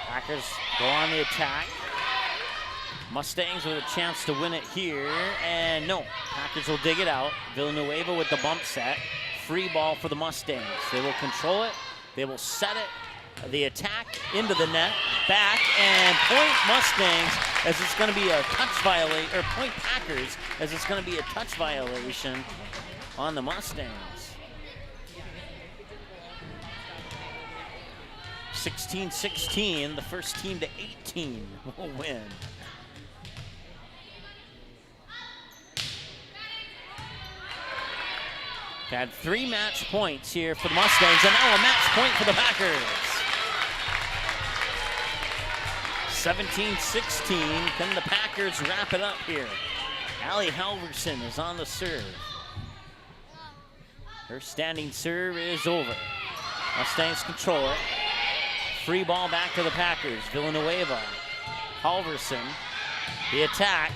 Packers go on the attack. Mustangs with a chance to win it here, and no, Packers will dig it out. Villanueva with the bump set. Free ball for the Mustangs. They will control it. They will set it. The attack into the net, back, and point Mustangs as it's going to be a touch violation, or point Packers as it's going to be a touch violation on the Mustangs. 16-16, the first team to 18 will win. Had 3 match points here for the Mustangs, and now a match point for the Packers. 17-16, can the Packers wrap it up here? Allie Halverson is on the serve. Her standing serve is over. Mustangs control it. Free ball back to the Packers. Villanueva, Halverson, the attack.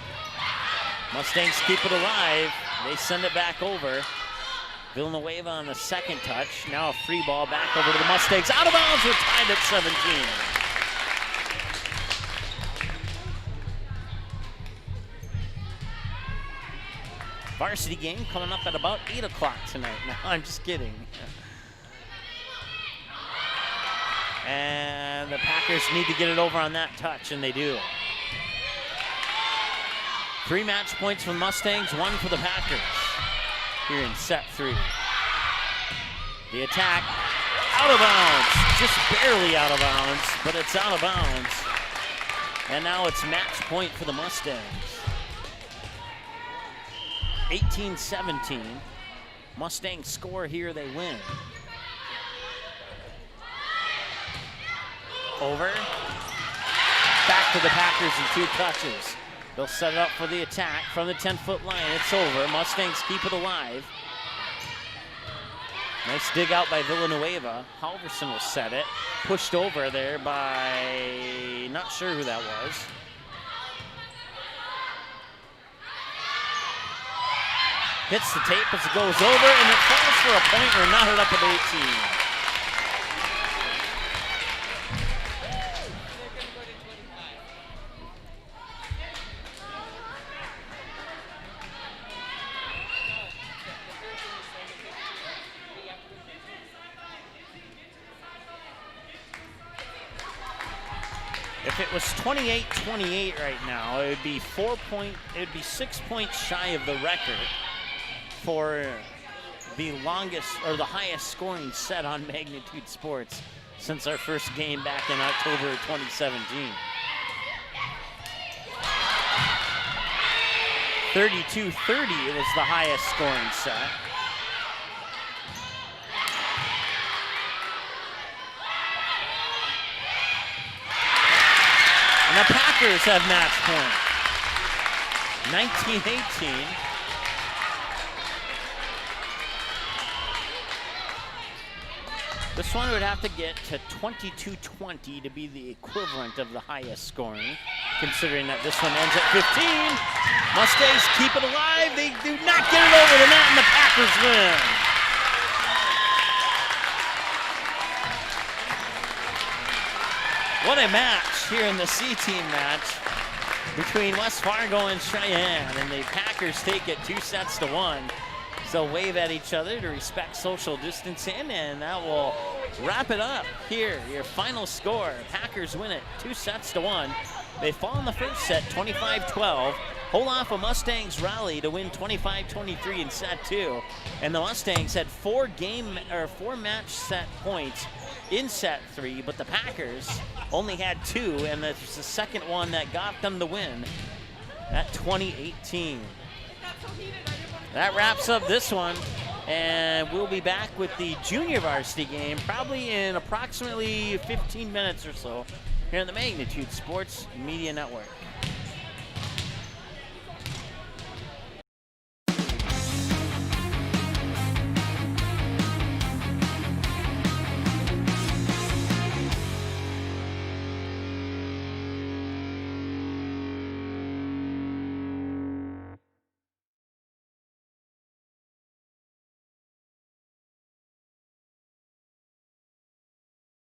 Mustangs keep it alive. They send it back over. Villanueva on the second touch. Now a free ball back over to the Mustangs. Out of bounds, we're tied at 17. Varsity game coming up at about 8 o'clock tonight. No, I'm just kidding. And the Packers need to get it over on that touch, and they do. 3 match points for the Mustangs, 1 for the Packers here in set 3. The attack, out of bounds, just barely out of bounds, but it's out of bounds. And now it's match point for the Mustangs. 18-17. Mustangs score here, they win. Over. Back to the Packers in 2 touches. They'll set it up for the attack from the 10-foot line. It's over. Mustangs keep it alive. Nice dig out by Villanueva. Halverson will set it. Pushed over there by, not sure who that was. Hits the tape as it goes over, and it falls for a point. We're knotted up at 18. If it was 28-28 right now, it would be 6 points shy of the record for the longest or the highest scoring set on Magnitude Sports since our first game back in October 2017. 32-30 was the highest scoring set. And the Packers have match point. 19-18. This one would have to get to 22-20 to be the equivalent of the highest scoring, considering that this one ends at 15. Mustangs keep it alive. They do not get it over the net, and the Packers win. What a match here in the C-team match between West Fargo and Sheyenne, and the Packers take it 2-1. They'll wave at each other to respect social distancing, and that will wrap it up here. Your final score, Packers win it 2-1. They fall in the first set 25-12. Hold off a Mustangs rally to win 25-23 in set 2. And the Mustangs had 4 match set points in set 3, but the Packers only had 2, and that's the second one that got them the win at 2018. That wraps up this one, and we'll be back with the junior varsity game probably in approximately 15 minutes or so here on the Magnitude Sports Media Network.